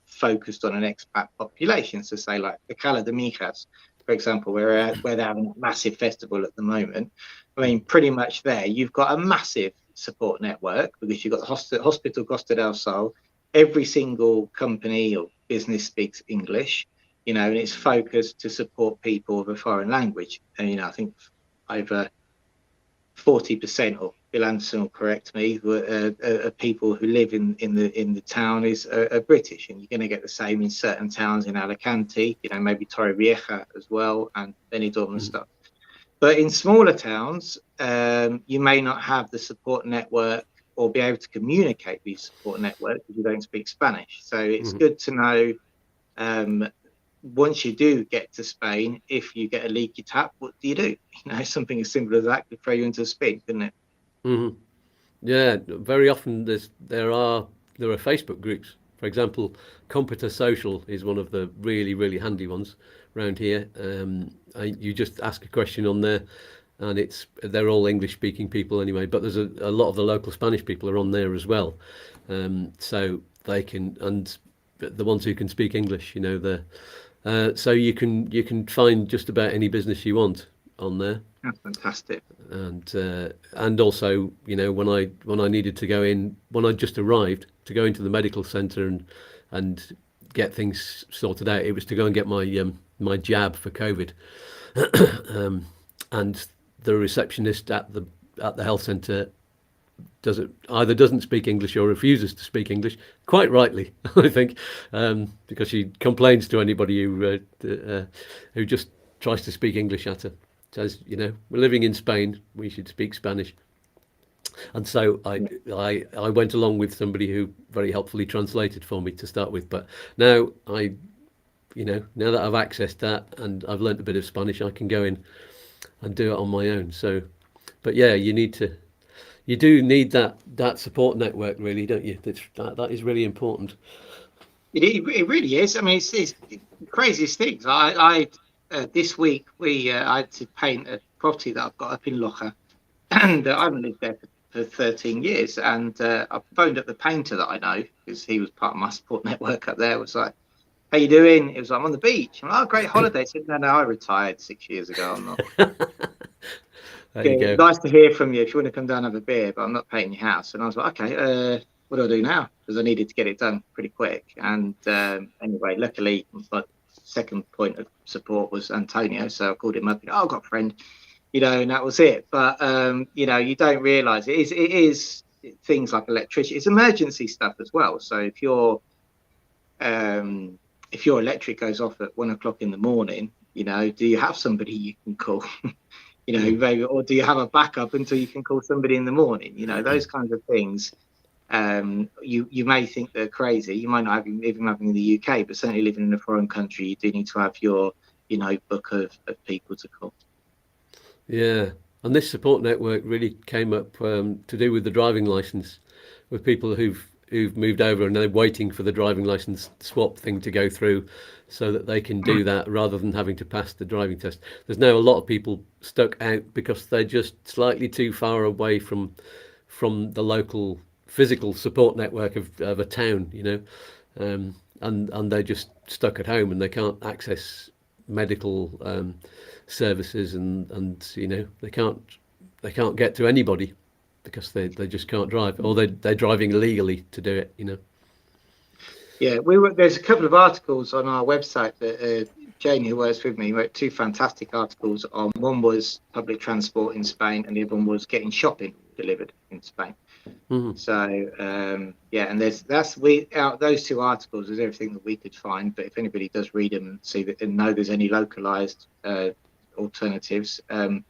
focused on an expat population. So say like the Cala de Mijas, for example, where they're having a massive festival at the moment. I mean, pretty much there you've got a massive support network because you've got the Hospital Costa del Sol. Every single company or business speaks English, and it's focused to support people with a foreign language. And I think over 40%, or Bill Hanson will correct me, people who live in the town are British, and you're going to get the same in certain towns in Alicante, maybe Torrevieja as well, and Benidorm and stuff. But in smaller towns, you may not have the support network or be able to communicate with support network if you don't speak Spanish. So it's good to know. Once you do get to Spain, if you get a leaky tap, what do? Something as simple as that could throw you into a spin, couldn't it? Mm-hmm. Yeah, very often there are Facebook groups. For example, Computer Social is one of the really, really handy ones around here. You just ask a question on there, and they're all English speaking people anyway. But there's a lot of the local Spanish people are on there as well, so they can, and the ones who can speak English, so you can find just about any business you want on there. That's fantastic. And also, when I needed to go in, when I just arrived to go into the medical centre and get things sorted out, it was to go and get my jab for COVID. And the receptionist at the health centre either doesn't speak English or refuses to speak English, quite rightly, I think, because she complains to anybody who just tries to speak English at her. Says, we're living in Spain, we should speak Spanish. And so I went along with somebody who very helpfully translated for me to start with. But now now that I've accessed that and I've learnt a bit of Spanish, I can go in and do it on my own. So, but yeah, you do need that support network, really, don't you? That is really important. It really is. I mean, it's the craziest things. This week I had to paint a property that I've got up in Loja, and I haven't lived there for 13 years. And I phoned up the painter that I know because he was part of my support network up there. I was like, "How you doing?" It was like, "I'm on the beach." I'm like, "Oh, great holiday." He said, "No, I retired 6 years ago. I'm not." There you go. Nice to hear from you. If you want to come down and have a beer, but I'm not painting your house. And I was like, "Okay, what do I do now?" Because I needed to get it done pretty quick. And anyway, luckily, my second point of support was Antonio, so I called him up. I've got a friend, and that was it. But you don't realise it is things like electricity. It's emergency stuff as well. So if your electric goes off at 1 o'clock in the morning, do you have somebody you can call? Maybe, or do you have a backup until you can call somebody in the morning? Those kinds of things. You may think they're crazy. You might not even have them in the UK, but certainly living in a foreign country, you do need to have your your notebook of people to call. Yeah, and this support network really came up to do with the driving license, with people who've moved over and they're waiting for the driving license swap thing to go through, so that they can do that rather than having to pass the driving test. There's now a lot of people stuck out because they're just slightly too far away from the local physical support network of a town, you know, and they're just stuck at home and they can't access medical services, and you know, they can't get to anybody because they just can't drive, or they're driving illegally to do it, you know. Yeah, there's a couple of articles on our website that Jane, who works with me, wrote 2 fantastic articles on. One was public transport in Spain, and the other one was getting shopping delivered in Spain. Mm-hmm. So yeah, and out those 2 articles, there's everything that we could find. But if anybody does read them and see that and know there's any localized alternatives, then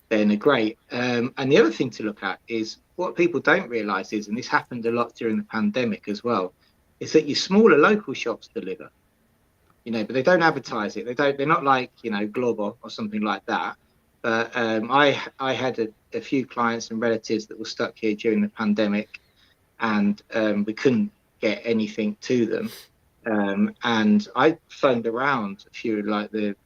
they're great. And the other thing to look at is what people don't realise is, and this happened a lot during the pandemic as well, is that your smaller local shops deliver, you know, but they don't advertise it. They're not like, you know, Globo or something like that. But I had a few clients and relatives that were stuck here during the pandemic, and we couldn't get anything to them. And I phoned around a few, like the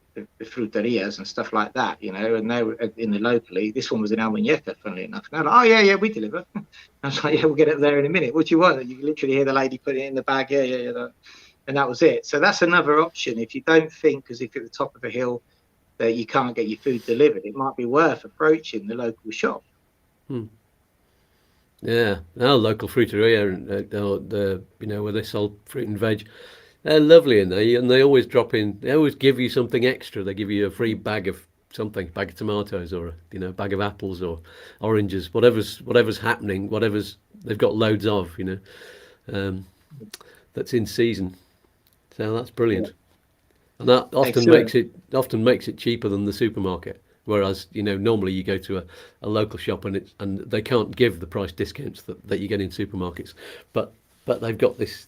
fruterias and stuff like that, you know, and they were in the locally. This one was in Almuñeca, funnily enough. And they're like, oh yeah, we deliver. I was like, yeah, we'll get it there in a minute. What do you want? You can literally hear the lady put it in the bag. Yeah. And that was it. So that's another option. If you don't think, as if you're at the top of a hill, that you can't get your food delivered, it might be worth approaching the local shop. Yeah, our local fruiteria, the you know, where they sold fruit and veg, they're lovely, and they always drop in. They always give you something extra. They give you a free bag of something, bag of tomatoes, or a bag of apples or oranges, whatever's happening, whatever's they've got loads of, you know, that's in season. So that's brilliant. Yeah. And that often makes it cheaper than the supermarket. Whereas, you know, normally you go to a local shop and they can't give the price discounts that you get in supermarkets, but they've got this,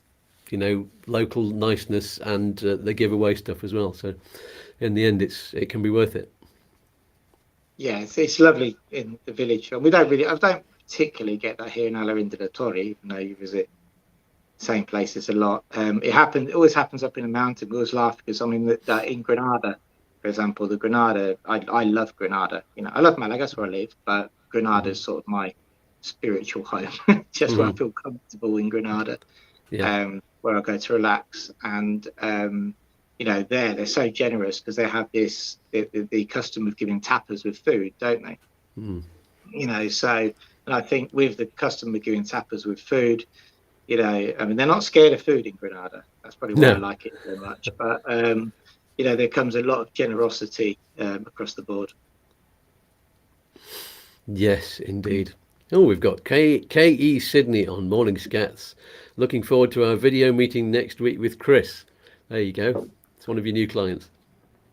you know, local niceness, and they give away stuff as well. So in the end, it can be worth it. Yeah, it's lovely in the village. And I don't particularly get that here in Alarinda de Torre, even though you visit same places a lot. It always happens up in the mountain. We always laugh because I mean that in Granada, for example, I love Granada. You know, I love Malaga, that's where I live, but Granada is sort of my spiritual home. Just where I feel comfortable in Granada, where I go to relax. And you know, they're so generous because they have the custom of giving tapas with food, don't they? You know, so, and I think with the custom of giving tapas with food, you know, I mean, they're not scared of food in Granada. That's probably why I like it so much. But, you know, there comes a lot of generosity across the board. Yes, indeed. Oh, we've got K.E. Sydney on Morning Skatz. Looking forward to our video meeting next week with Chris. There you go. It's one of your new clients.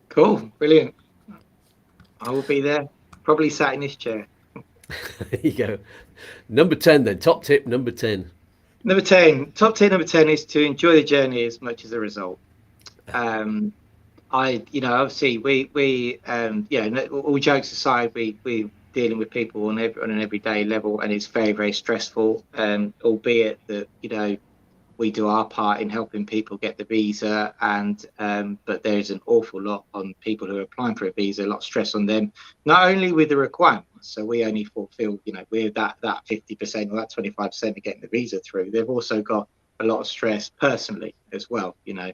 Cool. Brilliant. I will be there. Probably sat in this chair. There you go. Number 10 then. Top tip number 10. Top tip number 10 is to enjoy the journey as much as the result. Obviously we all jokes aside, we're dealing with people on an everyday level, and it's very, very stressful, albeit that, you know, we do our part in helping people get the visa, but there's an awful lot on people who are applying for a visa, a lot of stress on them, not only with the requirements. So we only fulfill, you know, we're that 50% or that 25% of getting the visa through. They've also got a lot of stress personally as well, you know,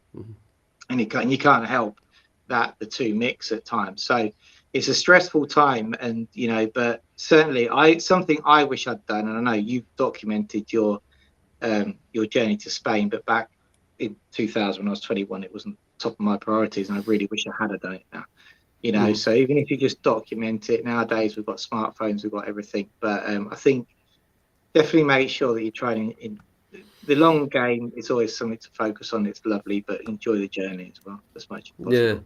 and you can't help that the two mix at times. So it's a stressful time, and, you know, but certainly something I wish I'd done, and I know you've documented your journey to Spain, but back in 2000 when I was 21, it wasn't top of my priorities, and I really wish I had done it now, you know. So even if you just document it, nowadays we've got smartphones, we've got everything, but I think definitely make sure that you're trying in the long game. It's always something to focus on. It's lovely, but enjoy the journey as well as much as possible. Yeah,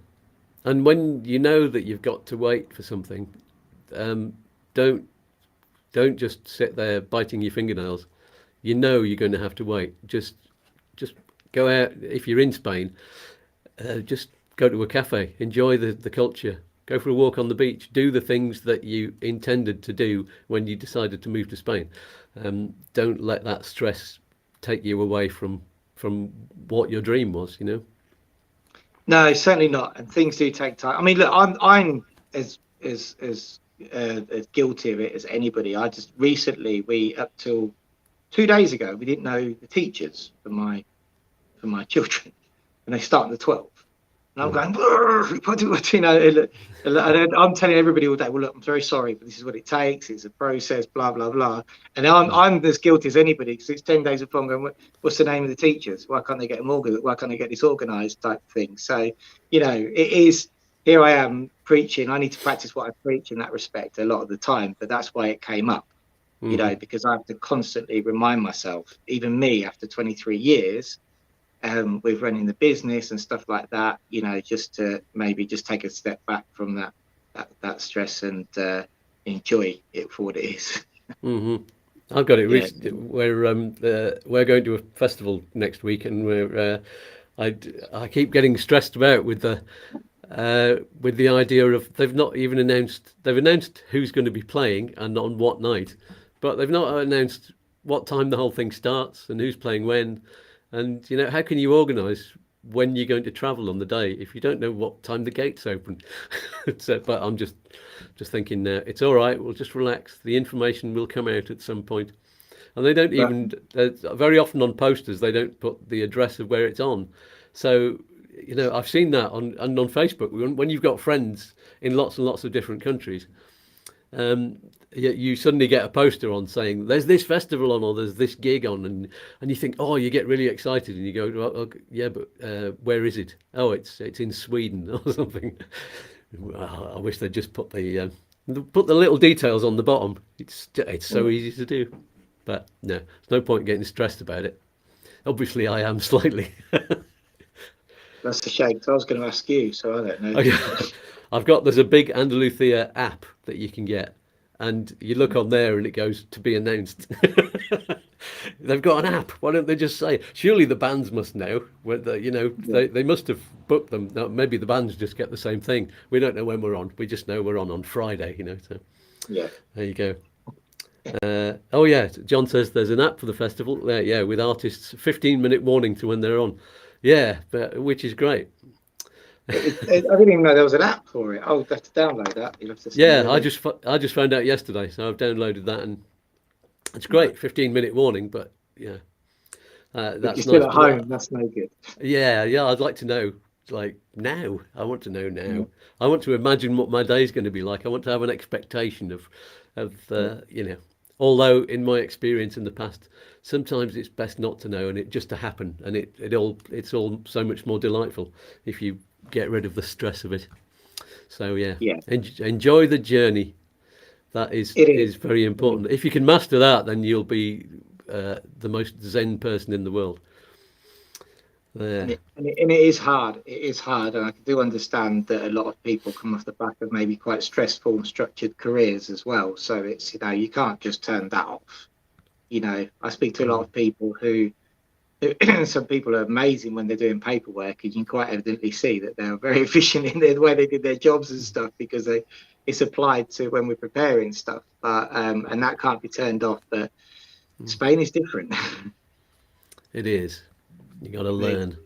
and when you know that you've got to wait for something, don't just sit there biting your fingernails. You know you're going to have to wait. Just go out. If you're in Spain, just go to a cafe, enjoy the culture, go for a walk on the beach, do the things that you intended to do when you decided to move to Spain. Don't let that stress take you away from what your dream was, you know. No, certainly not. And things do take time. I mean, look, I'm as guilty of it as anybody. I just recently, we up till 2 days ago, we didn't know the teachers for my children, and they start on the 12th. And I'm going, you know, and I'm telling everybody all day, well, look, I'm very sorry, but this is what it takes. It's a process, blah, blah, blah. And I'm as guilty as anybody, because it's 10 days before I'm going, what's the name of the teachers? Why can't they get them organised? Why can't they get this organised type thing? So, you know, it is, here I am preaching. I need to practice what I preach in that respect a lot of the time, but that's why it came up, you know, because I have to constantly remind myself, even me after 23 years, with running the business and stuff like that, you know, just to maybe just take a step back from that stress and enjoy it for what it is. I've got it. Yeah. We're going to a festival next week, and I keep getting stressed about with the idea of they've not even announced. They've announced who's going to be playing and on what night, but they've not announced what time the whole thing starts and who's playing when. And, you know, how can you organise when you're going to travel on the day if you don't know what time the gates open? So, but I'm just thinking, it's all right. We'll just relax. The information will come out at some point. And they don't even, very often on posters, they don't put the address of where it's on. So, you know, I've seen that on Facebook. When you've got friends in lots and lots of different countries, you suddenly get a poster on saying there's this festival on or there's this gig on, and you think, oh, you get really excited, and you go, well, yeah, but where is it? Oh, it's in Sweden or something. Well, I wish they'd just put the little details on the bottom. It's so easy to do, but no, there's no point getting stressed about it. Obviously, I am slightly. That's a shame, because I was going to ask you, so I don't know. There's a big Andalusia app that you can get, and you look on there and it goes to be announced. They've got an app. Why don't they just say? Surely the bands must know. Whether, you know, they must have booked them. Now, maybe the bands just get the same thing. We don't know when we're on. We just know we're on Friday. You know. So yeah, there you go. Oh yeah, John says there's an app for the festival. Yeah, with artists, 15-minute warning to when they're on. Yeah, which is great. I didn't even know there was an app for it. I'll have to download that. You'll have to I just found out yesterday, so I've downloaded that, and it's great. 15-minute warning, but yeah, that's you're still at home. That's no good. Yeah, I'd like to know, like, now. I want to know now. I want to imagine what my day's going to be like. I want to have an expectation of you know. Although in my experience in the past, sometimes it's best not to know and it just to happen, and it's all so much more delightful if you get rid of the stress of it. So yeah. Enjoy the journey. That is very important. If you can master that, then you'll be the most zen person in the world. And it is hard. It is hard, and I do understand that a lot of people come off the back of maybe quite stressful and structured careers as well. So it's, you know, you can't just turn that off. You know, I speak to a lot of people who some people are amazing when they're doing paperwork, and you can quite evidently see that they're very efficient in the way they did their jobs and stuff, because it's applied to when we're preparing stuff. But and that can't be turned off. But Spain is different. It is. You got to learn.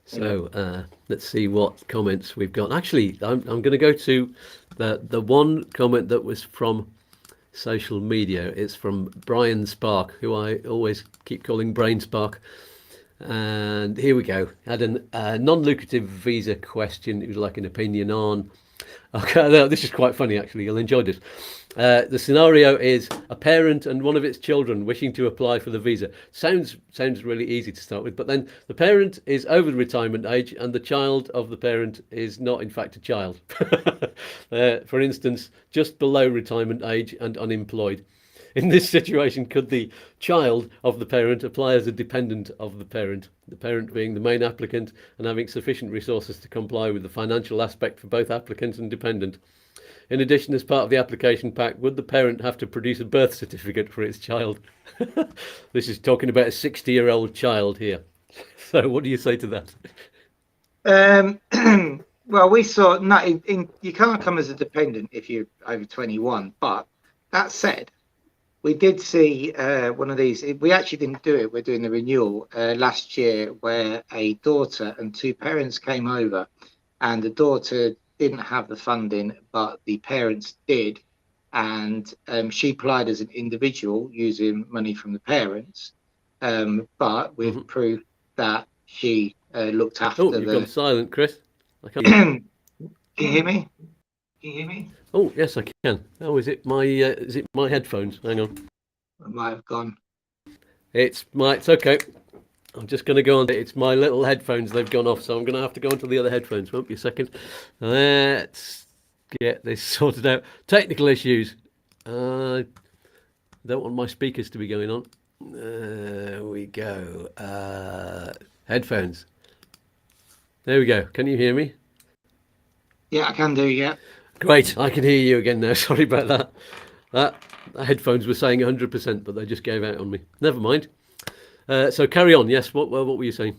So let's see what comments we've got. Actually, I'm going to go to the one comment that was from social media. It's from Brian Spark, who I always keep calling Brain Spark. And here we go. Had a non-lucrative visa question. It was like an opinion on. Okay, this is quite funny, actually. You'll enjoy this. The scenario is a parent and one of its children wishing to apply for the visa. Sounds really easy to start with, but then the parent is over the retirement age and the child of the parent is not, in fact, a child. For instance, just below retirement age and unemployed. In this situation, could the child of the parent apply as a dependent of the parent being the main applicant and having sufficient resources to comply with the financial aspect for both applicant and dependent? In addition, as part of the application pack, would the parent have to produce a birth certificate for its child? This is talking about a 60-year-old child here. So what do you say to that? Well, we saw no. You can't come as a dependent if you're over 21. But that said, we did see one of these. We actually didn't do it. We're doing the renewal last year, where a daughter and two parents came over, and the daughter didn't have the funding, but the parents did, and she applied as an individual using money from the parents, but with proof that she looked after Oh, you've gone silent, Chris. I can't hear you. Can you hear me? Can you hear me? Oh, yes, I can. Oh, is it my headphones? Hang on. I might have gone. It's okay. I'm just going to go on. It's my little headphones. They've gone off, so I'm going to have to go onto the other headphones. Won't be a second. Let's get this sorted out. Technical issues. Don't want my speakers to be going on. There we go. Headphones. There we go. Can you hear me? Yeah, I can do. Yeah. Great. I can hear you again now. Sorry about that. That headphones were saying 100%, but they just gave out on me. Never mind. So carry on. Yes. What were you saying?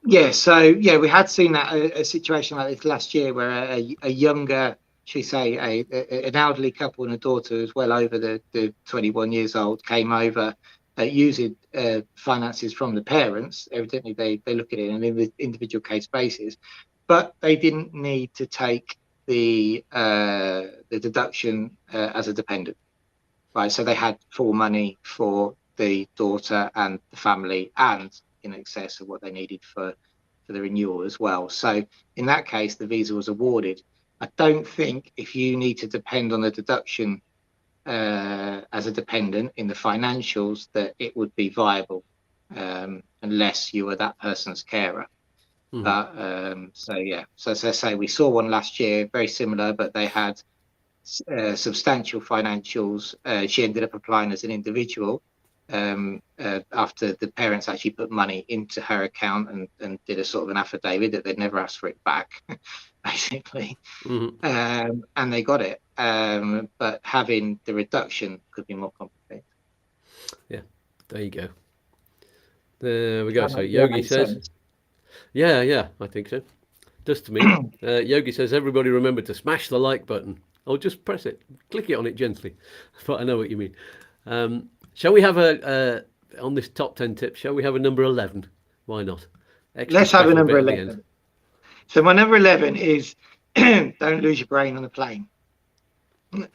Yeah. So yeah, we had seen that a situation like this last year, where a younger, should we say, an elderly couple and a daughter who's well over the 21 years old came over using finances from the parents. Evidently, they look at it on an individual case basis, but they didn't need to take the deduction as a dependent, right? So they had full money for the daughter and the family, and in excess of what they needed for the renewal as well. So in that case, the visa was awarded. I don't think if you need to depend on the deduction as a dependent in the financials, that it would be viable unless you were that person's carer. But so yeah, so as I say, we saw one last year, very similar, but they had substantial financials. She ended up applying as an individual after the parents actually put money into her account and did a sort of an affidavit that they'd never asked for it back, basically. And they got it. But having the reduction could be more complicated. Yeah, there you go. There we go. So Yogi says, yeah, I think so. Just to me. Yogi says, everybody remember to smash the like button. Oh, just press it. Click it on it gently. But I know what you mean. Shall we have on this top 10 tips, shall we have a number 11? Why not? Let's have a number 11. So my number 11 is don't lose your brain on the plane.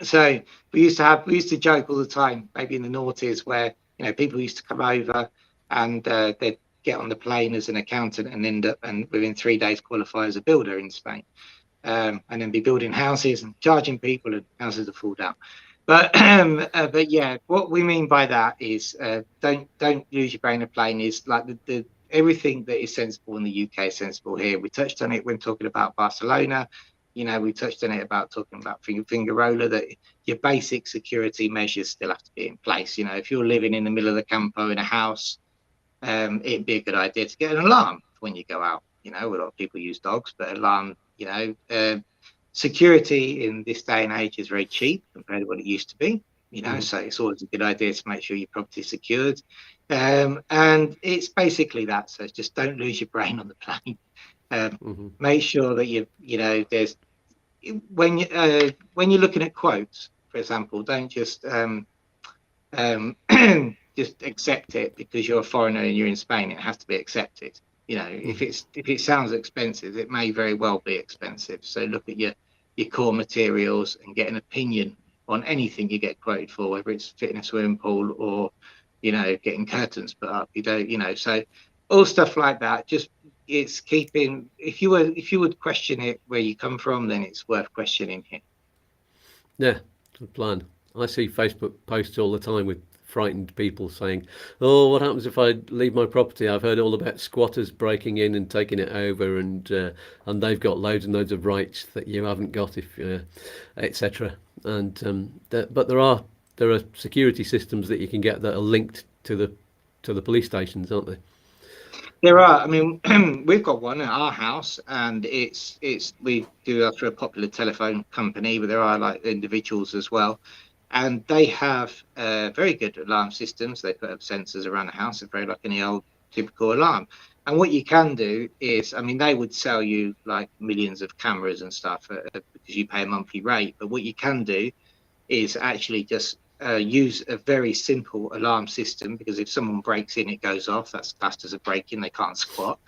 So we used to joke all the time, maybe in the noughties, where people used to come over and they'd get on the plane as an accountant and end up and within 3 days qualify as a builder in Spain, and then be building houses and charging people, and houses would fall down. But yeah, what we mean by that is don't lose your brain on a plane. Is like the everything that is sensible in the UK is sensible here. We touched on it when talking about Barcelona. We touched on it about talking about finger roller, that your basic security measures still have to be in place. If you're living in the middle of the campo in a house, it'd be a good idea to get an alarm when you go out. A lot of people use dogs, but alarm, security in this day and age is very cheap compared to what it used to be. So it's always a good idea to make sure your property is secured. And it's basically that. So just don't lose your brain on the plane. Make sure that there's when you're looking at quotes, for example, don't just just accept it because you're a foreigner and you're in Spain. It has to be accepted. If it sounds expensive, it may very well be expensive. So look at your core materials and get an opinion on anything you get quoted for, whether it's fitting a swimming pool or getting curtains put up. So all stuff like that. Just it's keeping. If you would question it where you come from, then it's worth questioning it. Yeah, good plan. I see Facebook posts all the time with frightened people saying, "Oh, what happens if I leave my property? I've heard all about squatters breaking in and taking it over, and they've got loads and loads of rights that you haven't got, if etc." And but there are security systems that you can get that are linked to the police stations, aren't they? There are. I mean, we've got one at our house, and we do it through a popular telephone company, but there are like individuals as well. And they have very good alarm systems. They put up sensors around the house. They're very like any old typical alarm. And what you can do is, I mean, they would sell you like millions of cameras and stuff because you pay a monthly rate. But what you can do is actually just use a very simple alarm system, because if someone breaks in, it goes off. That's classed as a break-in. They can't squat.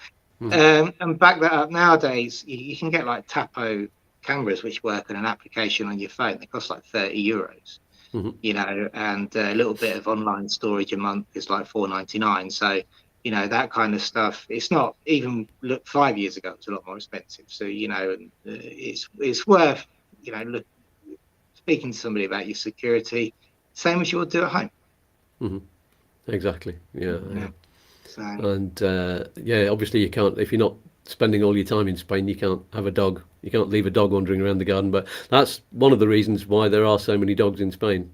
And back that up, nowadays, you can get like Tapo cameras which work on an application on your phone. They cost like €30. You know, and a little bit of online storage a month is like $4.99. So, you know, that kind of stuff. It's not even, look, 5 years ago, it's a lot more expensive. So, you know, it's worth, you know, speaking to somebody about your security, same as you would do at home. Exactly. Yeah. So, and yeah, obviously you can't, if you're not spending all your time in Spain, you can't have a dog. You can't leave a dog wandering around the garden. But that's one of the reasons why there are so many dogs in Spain.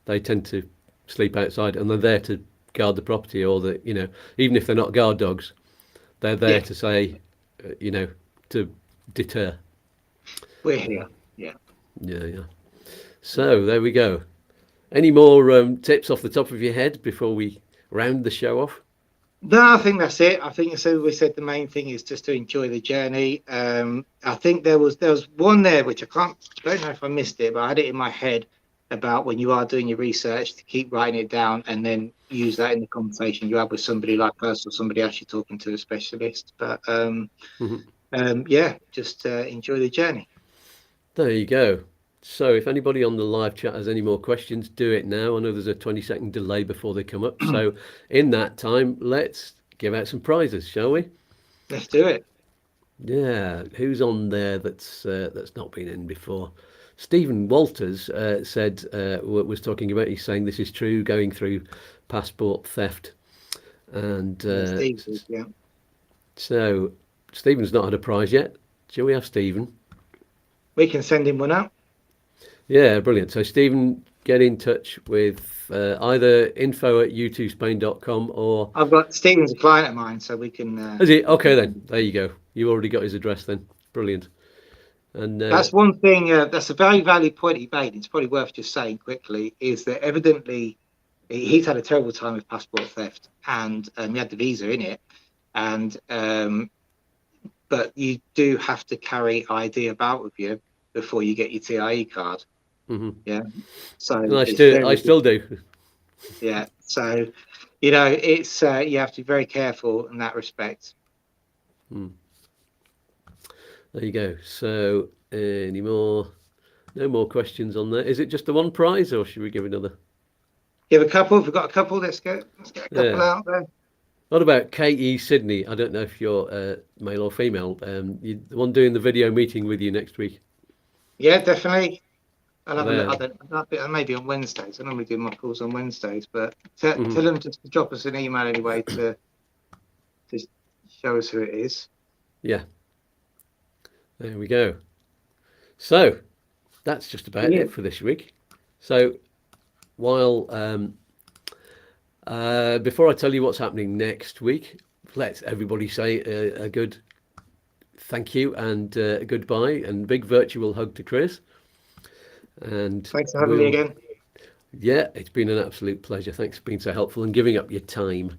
They tend to sleep outside, and they're there to guard the property, or the, you know, even if they're not guard dogs, they're there to say, you know, to deter. We're here. Yeah. So there we go. Any more tips off the top of your head before we round the show off? No, I think that's it. I think, as we said, the main thing is just to enjoy the journey. I think there was one there which don't know if I missed it, but I had it in my head about when you are doing your research to keep writing it down and then use that in the conversation you have with somebody like us or somebody actually talking to a specialist. But yeah, just enjoy the journey. There you go. So if anybody on the live chat has any more questions, do it now. I know there's a 20-second delay before they come up. So in that time, let's give out some prizes, shall we? Let's do it. Yeah. Who's on there that's not been in before? Stephen Walters said, was talking about, he's saying this is true, going through passport theft. And yeah. So Stephen's not had a prize yet. Shall we have Stephen? We can send him one out. Yeah, brilliant. So Stephen, get in touch with either info@YouTooSpain.com or... I've got Stephen's a client of mine, so we can... Is he? Okay then, there you go. You already got his address then. Brilliant. And that's one thing, that's a very valid point he made. It's probably worth just saying quickly, is that evidently he's had a terrible time with passport theft, and he had the visa in it. And but you do have to carry ID about with you before you get your TIE card. Yeah. So I still do. Yeah. So, you know, it's you have to be very careful in that respect. There you go. So no more questions on there. Is it just the one prize, or should we give another? Give a couple. If we've got a couple, let's get a couple out there. What about Katie Sydney? I don't know if you're male or female. The one doing the video meeting with you next week. Yeah, definitely. I'll have a look. Maybe on Wednesdays. I normally do my calls on Wednesdays, but tell them just to drop us an email anyway to show us who it is. Yeah. There we go. So that's just about it for this week. So while before I tell you what's happening next week, let's everybody say a good thank you and goodbye, and big virtual hug to Chris. And thanks for having me again. Yeah, it's been an absolute pleasure. Thanks for being so helpful and giving up your time.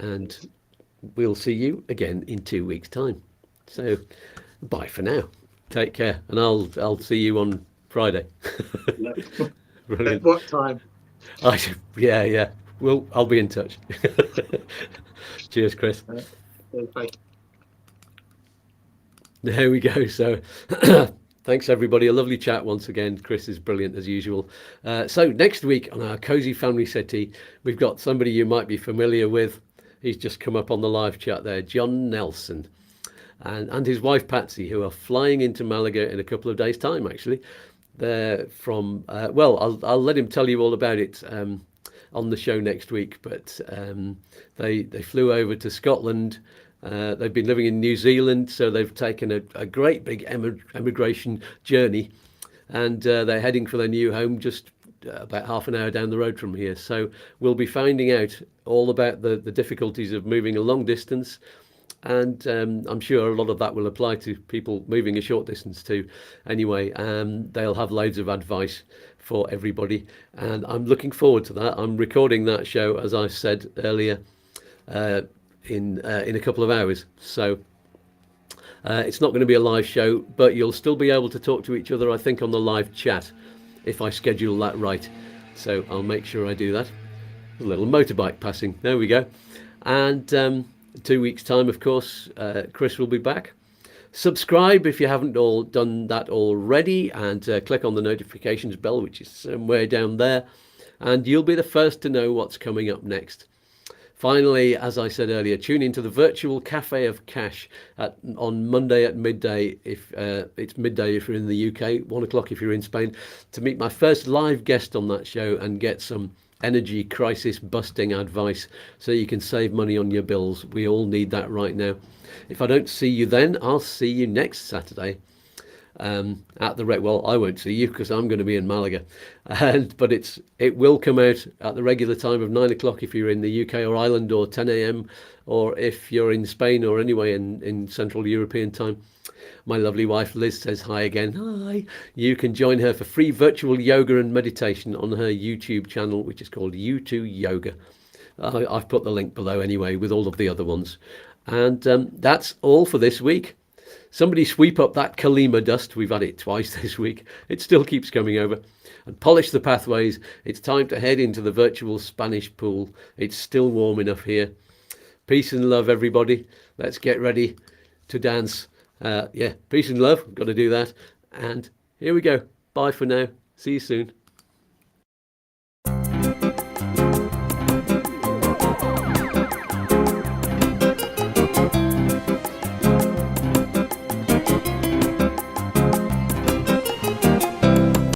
And we'll see you again in 2 weeks' time. So bye for now. Take care, and I'll see you on Friday. At what time? Yeah. I'll be in touch. Cheers, Chris. Bye. There we go. So thanks everybody. A lovely chat once again. Chris is brilliant as usual. So next week on our Cozy Family Settee, we've got somebody you might be familiar with. He's just come up on the live chat there, John Nelson, and his wife Patsy, who are flying into Malaga in a couple of days' time. Actually, they're from I'll let him tell you all about it on the show next week. But they flew over to Scotland. They've been living in New Zealand, so they've taken a great big emigration journey, and they're heading for their new home just about half an hour down the road from here. So we'll be finding out all about the difficulties of moving a long distance, and I'm sure a lot of that will apply to people moving a short distance too. Anyway, they'll have loads of advice for everybody, and I'm looking forward to that. I'm recording that show, as I said earlier, in a couple of hours. So it's not going to be a live show, but you'll still be able to talk to each other, I think, on the live chat if I schedule that right. So I'll make sure I do that. A little motorbike passing. There we go. And 2 weeks' time, of course, Chris will be back. Subscribe if you haven't all done that already, and click on the notifications bell, which is somewhere down there, and you'll be the first to know what's coming up next. Finally, as I said earlier, tune into the virtual Cafe of Cash on Monday at midday, if it's midday if you're in the UK, 1 o'clock if you're in Spain, to meet my first live guest on that show and get some energy crisis busting advice so you can save money on your bills. We all need that right now. If I don't see you then, I'll see you next Saturday at the well, I won't see you because I'm going to be in Malaga, but it will come out at the regular time of 9 o'clock if you're in the UK or Ireland, or 10 a.m. or if you're in Spain or anyway in Central European time. My lovely wife Liz says hi again. Hi. You can join her for free virtual yoga and meditation on her YouTube channel, which is called YouTooYoga. I've put the link below anyway with all of the other ones. And that's all for this week. Somebody sweep up that Kalima dust. We've had it twice this week. It still keeps coming over. And polish the pathways. It's time to head into the virtual Spanish pool. It's still warm enough here. Peace and love, everybody. Let's get ready to dance. Peace and love. Got to do that. And here we go. Bye for now. See you soon.